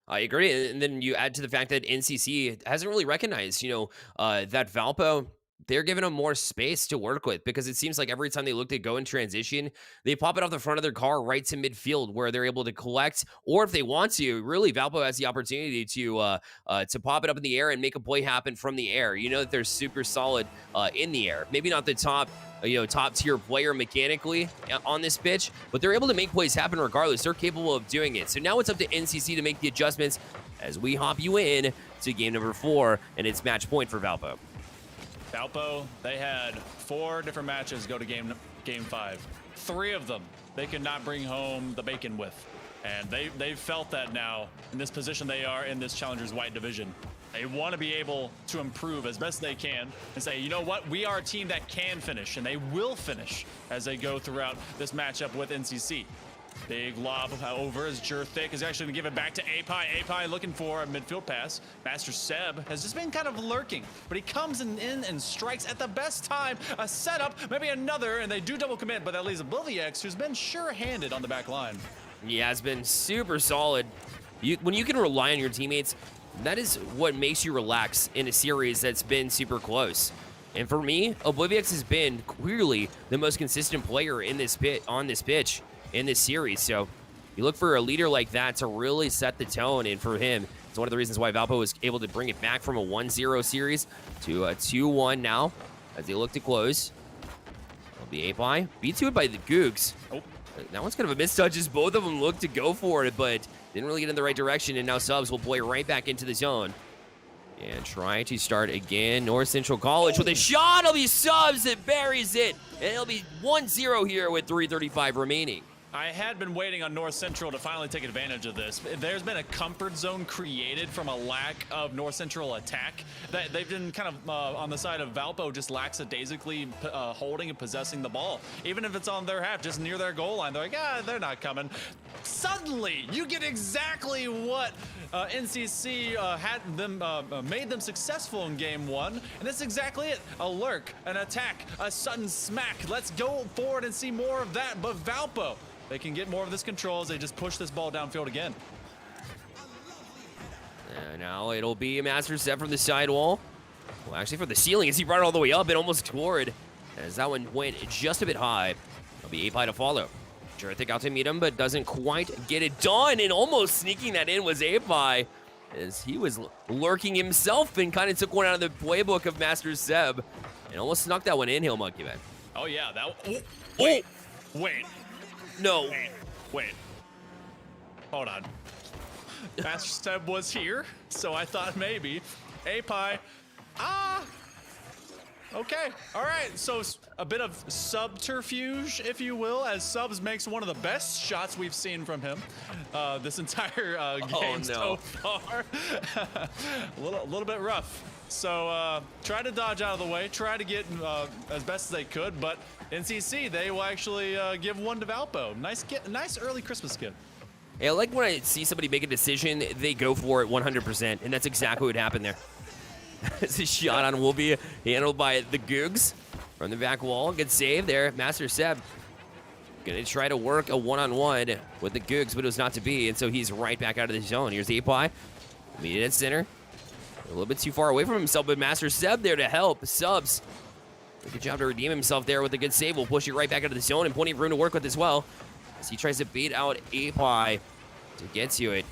I agree. And then you add to the fact that NCC hasn't really recognized, that Valpo, they're giving them more space to work with, because it seems like every time they look to go in transition, they pop it off the front of their car right to midfield where they're able to collect, or if they want to, really Valpo has the opportunity to pop it up in the air and make a play happen from the air. You know that they're super solid in the air. Maybe not the top tier player mechanically on this pitch, but they're able to make plays happen regardless. They're capable of doing it. So now it's up to NCC to make the adjustments as we hop you in to game number 4, and it's match point for Valpo. Valpo, they had 4 different matches go to game 5. 3 of them they could not bring home the bacon with. And they've felt that now in this position they are in this Challengers White division. They want to be able to improve as best they can and say, you know what, we are a team that can finish, and they will finish as they go throughout this matchup with NCC. Big lob over as Jurthik is actually going to give it back to Apai. Apai looking for a midfield pass. Master Seb has just been kind of lurking, but he comes in and strikes at the best time. A setup, maybe another, and they do double commit, but that leaves Obliviex, who's been sure-handed on the back line. Yeah, it's been super solid. When you can rely on your teammates, that is what makes you relax in a series that's been super close. And for me, Obliviex has been clearly the most consistent player in this pitch in this series. So you look for a leader like that to really set the tone, and for him, it's one of the reasons why Valpo was able to bring it back from a 1-0 series to a 2-1 now as they look to close. It'll be Apai. Beat to it by the Googs. Oh, that one's kind of a mistouch as both of them look to go for it, but didn't really get in the right direction, and now Subs will play right back into the zone. And try to start again. North Central College with a shot. It'll be Subs that buries it, and it'll be 1-0 here with 3:35 remaining. I had been waiting on North Central to finally take advantage of this. There's been a comfort zone created from a lack of North Central attack. They've been kind of on the side of Valpo, just lackadaisically holding and possessing the ball. Even if it's on their half, just near their goal line, they're like, they're not coming. Suddenly, you get exactly what NCC had them made them successful in game 1, and that's exactly it. A lurk, an attack, a sudden smack. Let's go forward and see more of that, but Valpo, they can get more of this control as they just push this ball downfield again. Now it'll be a master set from the sidewall. Well, actually from the ceiling as he brought it all the way up and almost scored. As that one went just a bit high. It'll be Apai to follow. Jurthik out to meet him, but doesn't quite get it done. And almost sneaking that in was Apai, as he was lurking himself and kind of took one out of the playbook of Master Seb. And almost snuck that one in, Hill Monkey Man. Oh, yeah. Wait. No. Wait. Hold on. Master Seb was here, so I thought maybe. Apai. Okay. All right. So a bit of subterfuge, if you will, as Subs makes one of the best shots we've seen from him this entire game so far. a little bit rough. So try to dodge out of the way, try to get as best as they could, but NCC, they will actually give one to Valpo. Nice early Christmas gift. Hey, I like when I see somebody make a decision, they go for it 100%, and that's exactly what happened there. It's a shot on will be handled by the Googs from the back wall. Good save there. Master Seb gonna try to work a one-on-one with the Googs, but it was not to be, and so he's right back out of the zone. Here's Apai, meet at center. A little bit too far away from himself, but Master Seb there to help. Subs, good job to redeem himself there with a good save. We'll push it right back into the zone, and plenty of room to work with as well, as he tries to beat out Apai to get to it.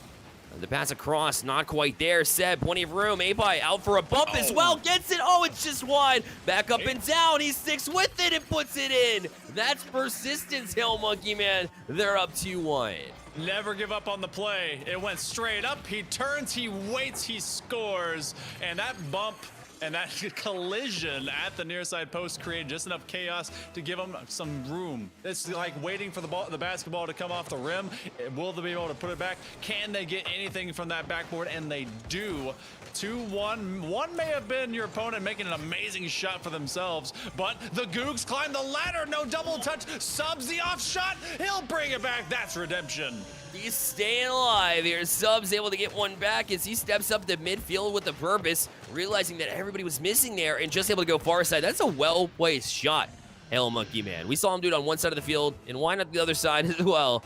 The pass across, not quite there. Seb, plenty of room. Apai out for a bump as well. Gets it. Oh, it's just wide. Back up and down. He sticks with it and puts it in. That's persistence, Hill Monkey Man. They're up 2-1. Never give up on the play. It went straight up. He turns, he waits, he scores. And that bump and that collision at the near side post created just enough chaos to give them some room. It's like waiting for the basketball to come off the rim. Will they be able to put it back? Can they get anything from that backboard? And they do. 2-1. One may have been your opponent making an amazing shot for themselves, but the Googs climb the ladder. No double touch. Subs the off shot. He'll bring it back. That's redemption. He's staying alive here. Subs able to get one back as he steps up to midfield with a purpose, realizing that everybody was missing there and just able to go far side. That's a well-placed shot, Hail Monkey Man. We saw him do it on one side of the field, and why not the other side as well?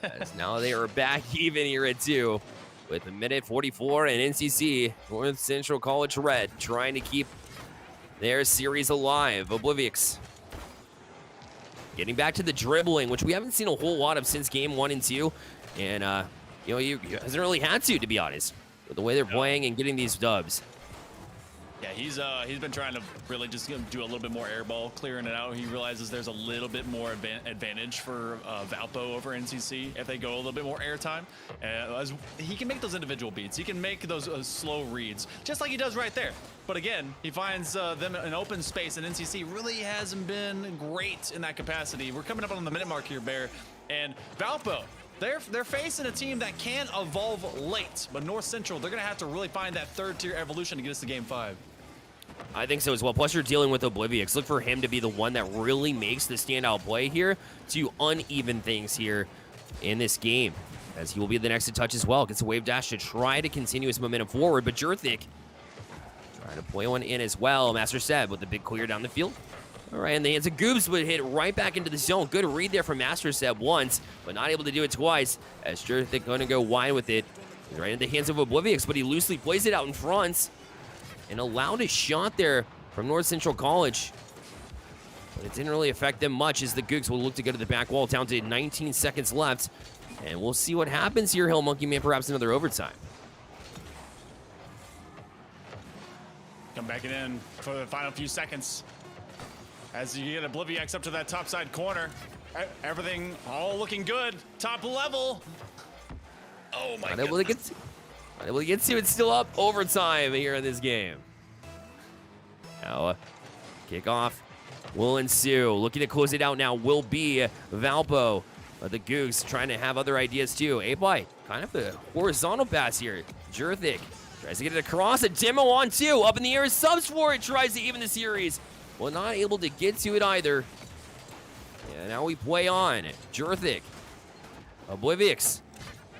As now they are back even here at 2 with a minute 44, and NCC, North Central College Red, trying to keep their series alive. Oblivix getting back to the dribbling, which we haven't seen a whole lot of since game 1 and 2. And, you know, he hasn't really had to be honest, with the way they're playing and getting these dubs. Yeah, he's been trying to really just do a little bit more airball, clearing it out. He realizes there's a little bit more advantage for Valpo over NCC if they go a little bit more airtime. As he can make those individual beats. He can make those slow reads, just like he does right there. But again, he finds them in open space, and NCC really hasn't been great in that capacity. We're coming up on the minute mark here, Bear, and Valpo, they're facing a team that can evolve late, but North Central, they're going to have to really find that third-tier evolution to get us to Game 5. I think so as well. Plus, you're dealing with Oblivix. Look for him to be the one that really makes the standout play here to uneven things here in this game, as he will be the next to touch as well. Gets a wave dash to try to continue his momentum forward, but Jurthik trying to play one in as well. Master Seb with the big clear down the field. All right, and the hands of Goobs would hit right back into the zone. Good read there from Master Seb once, but not able to do it twice, as Jurthik going to go wide with it. He's right in the hands of Oblivix, but he loosely plays it out in front and allowed a shot there from North Central College. But it didn't really affect them much, as the Googs will look to go to the back wall, down to 19 seconds left. And we'll see what happens here, Hill Monkey Man, perhaps another overtime. Come back in for the final few seconds. As you get Oblivix up to that top side corner. Everything all looking good. Top level. Oh my god. Unable to get to it, still up. Overtime here in this game. Now, kickoff will ensue. Looking to close it out now will be Valpo. The Googs trying to have other ideas too. Apai, kind of a horizontal pass here. Jurthik tries to get it across. A demo on two. Up in the air. Subs for it. Tries to even the series. Well, not able to get to it either. Yeah, now we play on. Jurthik. Oblivix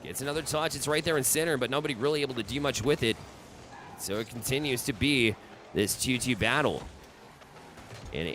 gets another touch. It's right there in center, but nobody really able to do much with it. So it continues to be this 2-2 battle. And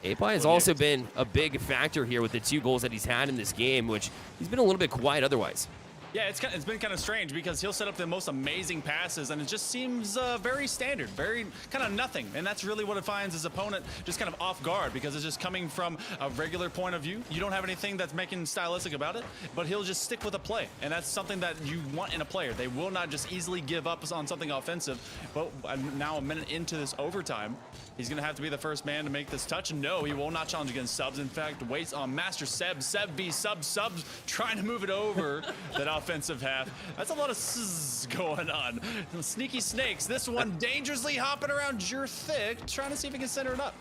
Apai has also been a big factor here with the 2 goals that he's had in this game, which he's been a little bit quiet otherwise. Yeah, it's been kind of strange because he'll set up the most amazing passes, and it just seems very standard, very kind of nothing. And that's really what it finds his opponent just kind of off guard, because it's just coming from a regular point of view. You don't have anything that's making stylistic about it, but he'll just stick with a play. And that's something that you want in a player. They will not just easily give up on something offensive. But now a minute into this overtime, he's going to have to be the first man to make this touch. No, he will not challenge against Subs. In fact, waits on Master Seb. Seb v Subs, trying to move it over that offensive half. That's a lot of zzz going on. Sneaky snakes. This one dangerously hopping around Jurthik, trying to see if he can center it up.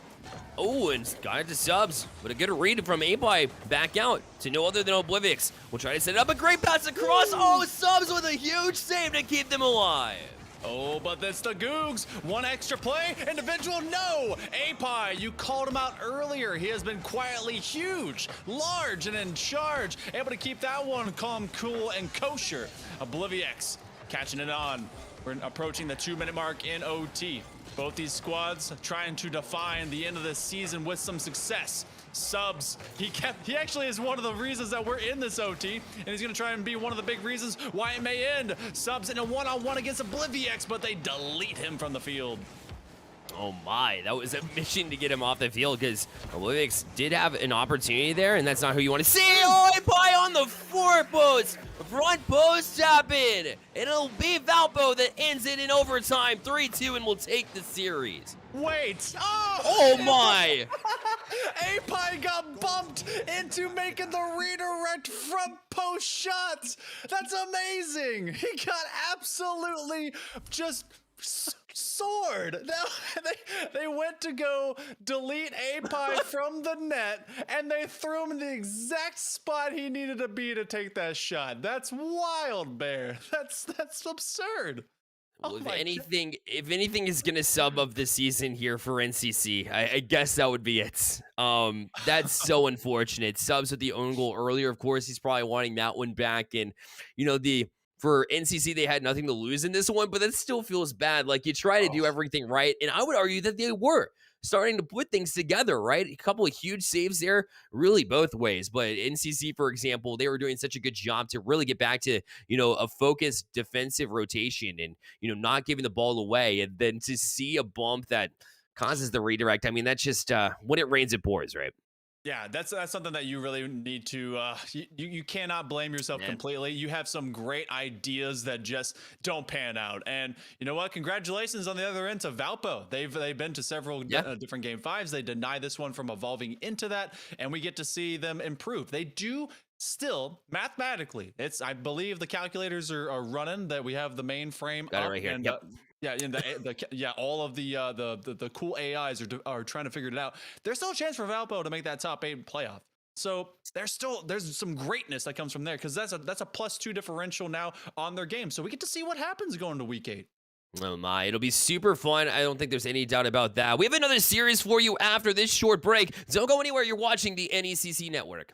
Oh, and got it to Subs, but a good read from Apai back out to no other than Oblivix. We'll try to set it up. A great pass across. Oh, Subs with a huge save to keep them alive. Oh, but that's the Googs. One extra play. Individual, no. Apai, you called him out earlier. He has been quietly huge, large, and in charge. Able to keep that one calm, cool, and kosher. Oblivix catching it on. We're approaching the 2-minute mark in OT. Both these squads trying to define the end of this season with some success. Subs, he actually is one of the reasons that we're in this OT, and he's gonna try and be one of the big reasons why it may end. Subs in a one-on-one against Oblivix, but they delete him from the field. Oh my, that was a mission to get him off the field, because Oblivix did have an opportunity there, and that's not who you want to see. Oh, Apai on the 4 post. Front post tap in. And it'll be Valpo that ends it in overtime. 3-2, and will take the series. Wait. Oh my. Apai got bumped into making the redirect front post shots. That's amazing. He got absolutely just sword. Now they went to go delete Apai from the net, and they threw him in the exact spot he needed to be to take that shot. That's wild, Bear. That's absurd. Well, if anything is gonna sub of the season here for NCC, I guess that would be it. That's so unfortunate. Subs with the own goal earlier, of course, he's probably wanting that one back, and you know, for NCC, they had nothing to lose in this one, but that still feels bad. Like, you try to do everything right, and I would argue that they were. starting to put things together, right? A couple of huge saves there, really both ways. But NCC, for example, they were doing such a good job to really get back to, a focused defensive rotation and, not giving the ball away. And then to see a bump that causes the redirect, I mean, that's just when it rains, it pours, right? Yeah, that's something that you really need to. You cannot blame yourself completely. You have some great ideas that just don't pan out, and you know what? Congratulations on the other end to Valpo. They've been to several different game fives. They deny this one from evolving into that, and we get to see them improve. They do. Still, mathematically, I believe the calculators are running. That we have the mainframe Got up it right here. and all of the cool AIs are trying to figure it out. There's still a chance for Valpo to make that top 8 playoff. So there's some greatness that comes from there because that's a +2 differential now on their game. So we get to see what happens going to week 8. Oh my, it'll be super fun. I don't think there's any doubt about that. We have another series for you after this short break. Don't go anywhere. You're watching the NECC Network.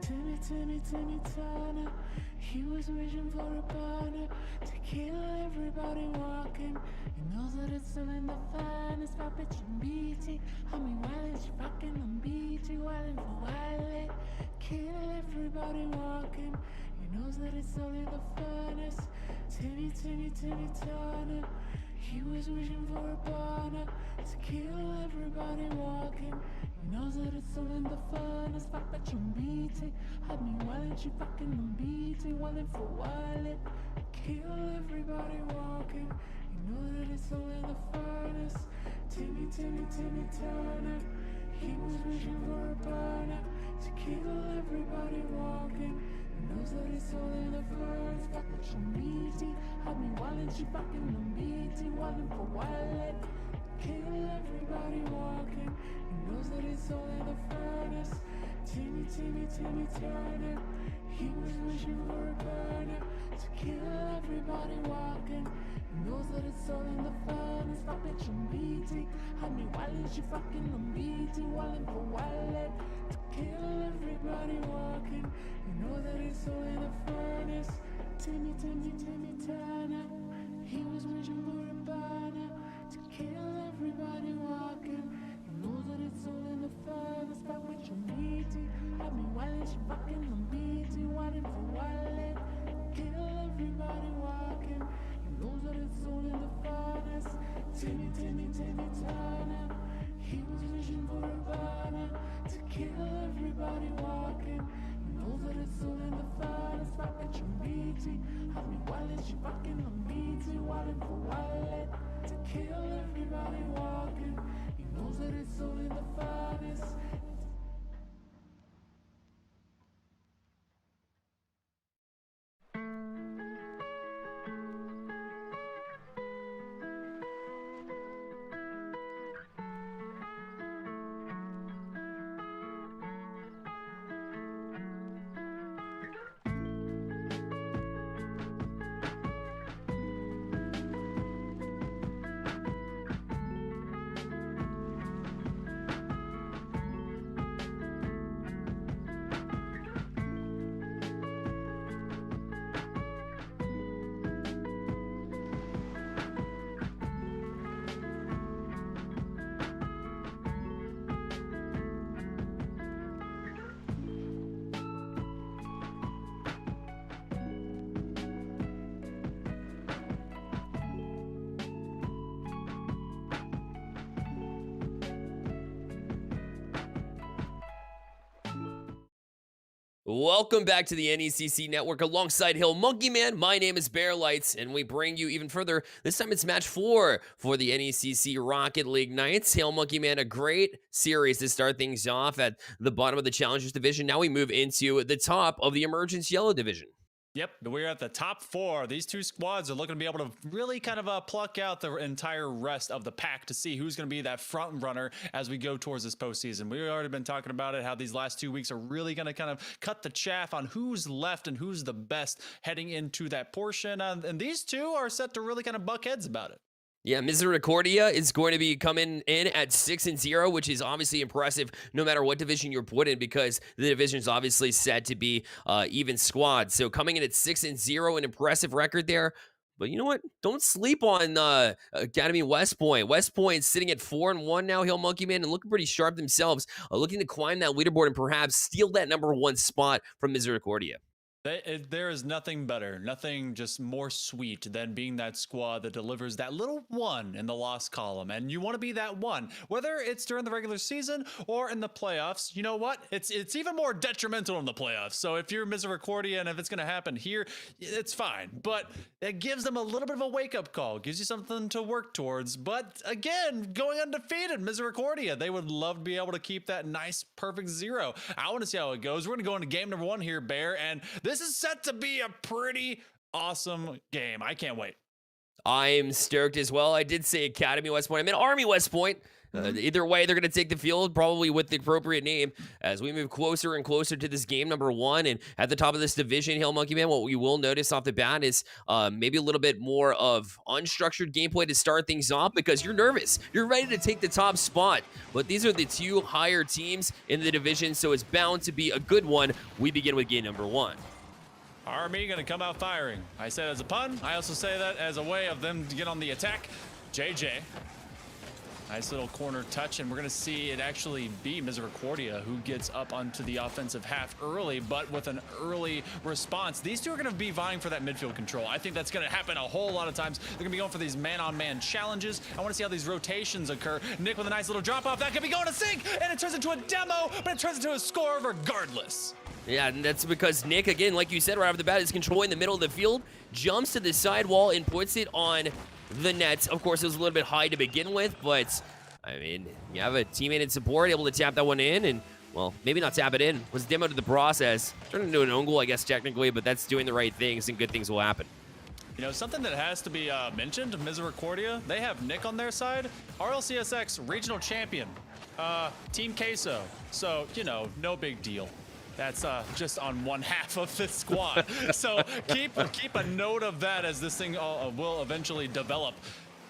Timmy Turner. He was wishing for a partner to kill everybody walking. He knows that it's all in the finest. My bitch and BT. I mean, while she fucking on BT, wildin' for Wiley. Kill everybody walking. He knows that it's all in the finest. Timmy Turner. He was wishing for a partner to kill everybody walking. He knows that it's all in the finest. Fuck bitch on BT. Had me wildin', she fucking on BT, wildin' for Wiley. Kill everybody walking. You know that it's all in the finest. Timmy Turner. He was wishing for a partner to kill everybody walking. He knows that it's all in the finest. Fuck bitch on BT. Had me wildin', she fucking on BT, wildin' for Wiley. Kill everybody walking. He knows that it's all in the finest. Timmy Turner. He was wishing for a partner to kill everybody walking. He knows that it's all in the finest. Fuck bitch on BT. Had me wildin', she fucking on BT, wildin' for Wiley. To kill everybody walking. You know that it's all in the finest. Timmy Turner. He was wishing for a partner to kill everybody walking. He knows that it's all in the finest. Fuck bitch on BT. Had me wildin', she fucking on BT, wildin' for Wiley. Kill everybody walking. He knows that it's all in the finest. Timmy Turner. He was wishing for a partner to kill everybody walking. He knows that it's all in the finest. Fuck bitch on BT. Had me wildin', she fucking on BT, wildin' for Wiley. To kill everybody walking. He knows that it's all in the finest. Welcome back to the NECC Network alongside Hill Monkey Man. My name is Bear Lights, and we bring you even further. This time it's match 4 for the NECC Rocket League Knights. Hill Monkey Man, a great series to start things off at the bottom of the Challengers Division. Now we move into the top of the Emergence Yellow Division. Yep, we're at the top 4. These two squads are looking to be able to really kind of pluck out the entire rest of the pack to see who's going to be that front runner as we go towards this postseason. We've already been talking about it, how these last 2 weeks are really going to kind of cut the chaff on who's left and who's the best heading into that portion. And these two are set to really kind of buck heads about it. Yeah, Misericordia is going to be coming in at 6-0, which is obviously impressive no matter what division you're put in, because the division is obviously set to be even squad. So coming in at 6-0, an impressive record there. But you know what? Don't sleep on Academy West Point. West Point sitting at 4-1 now, Hill Monkey Man, and looking pretty sharp themselves, looking to climb that leaderboard and perhaps steal that #1 spot from Misericordia. There is nothing better, nothing just more sweet than being that squad that delivers that little 1 in the loss column. And you want to be that 1, whether it's during the regular season or in the playoffs. You know what? It's even more detrimental in the playoffs. So if you're Misericordia and if it's going to happen here, it's fine. But it gives them a little bit of a wake-up call, gives you something to work towards. But again, going undefeated, Misericordia, they would love to be able to keep that nice, perfect 0. I want to see how it goes. We're going to go into game #1 here, Bear, and this is set to be a pretty awesome game. I can't wait. I'm stoked as well. I did say Academy West Point. I meant Army West Point. Either way, they're going to take the field, probably with the appropriate name, as we move closer and closer to this game number 1. And at the top of this division, Hail Monkey Man, what we will notice off the bat is maybe a little bit more of unstructured gameplay to start things off, because you're nervous. You're ready to take the top spot. But these are the 2 higher teams in the division, so it's bound to be a good one. We begin with game number 1. Army gonna come out firing. I said as a pun. I also say that as a way of them to get on the attack. JJ. Nice little corner touch, and we're going to see it actually be Misericordia who gets up onto the offensive half early, but with an early response. These two are going to be vying for that midfield control. I think that's going to happen a whole lot of times. They're going to be going for these man-on-man challenges. I want to see how these rotations occur. Nick with a nice little drop-off. That could be going to sink, and it turns into a demo, but it turns into a score regardless. Yeah, and that's because Nick, again, like you said right off the bat, is controlling the middle of the field, jumps to the sidewall, and puts it on the net. Of course, it was a little bit high to begin with, but I mean, you have a teammate in support able to tap that one in, and well, maybe not tap it in. Was demoed to the process. Turned into an own goal, I guess, technically, but that's doing the right things, and good things will happen. You know, something that has to be mentioned, Misericordia, they have Nick on their side, RLCSX regional champion, Team Queso. So, you know, no big deal. That's just on one half of the squad. So keep a note of that as this thing will eventually develop.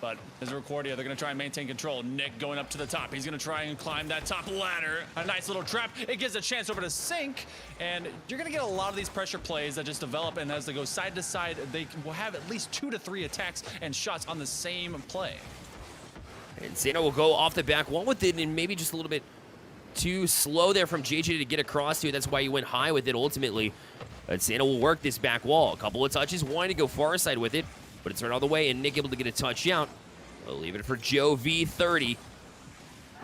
But Misericordia, they're going to try and maintain control. Nick going up to the top. He's going to try and climb that top ladder. A nice little trap. It gives a chance over to Sink. And you're going to get a lot of these pressure plays that just develop. And as they go side to side, they will have at least 2 to 3 attacks and shots on the same play. And Santa will go off the back wall with it, and maybe just a little bit too slow there from JJ to get across to. That's why he went high with it ultimately. But Santa will work this back wall. A couple of touches, wanting to go far side with it, but it's right all the way, and Nick able to get a touch out. We'll leave it for Joe V30.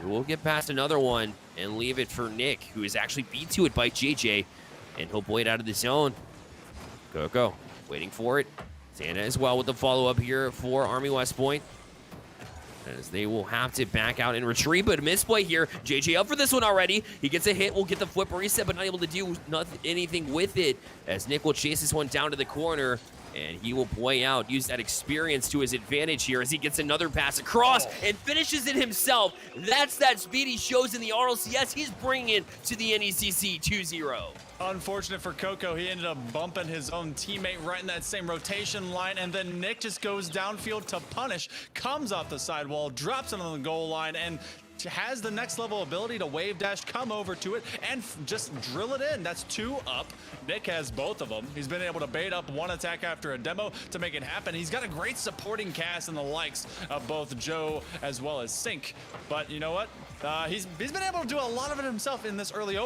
We'll get past another one and leave it for Nick, who is actually beat to it by JJ, and he'll play it out of the zone. Coco waiting for it. Santa as well with the follow-up here for Army West Point, as they will have to back out and retreat, but a misplay here. JJ up for this one already. He gets a hit, will get the flip reset, but not able to do anything with it, as Nick will chase this one down to the corner, and he will play out, use that experience to his advantage here as he gets another pass across and finishes it himself. That's that speed he shows in the RLCS. He's bringing it to the NECC 2-0. Unfortunate for Coco, he ended up bumping his own teammate right in that same rotation line, and then Nick just goes downfield to punish, comes off the sidewall, drops it on the goal line, and has the next level ability to wave dash, come over to it, and just drill it in. That's 2 up. Nick has both of them. He's been able to bait up one attack after a demo to make it happen. He's got a great supporting cast in the likes of both Joe as well as Sink. But you know what? He's been able to do a lot of it himself in this early open.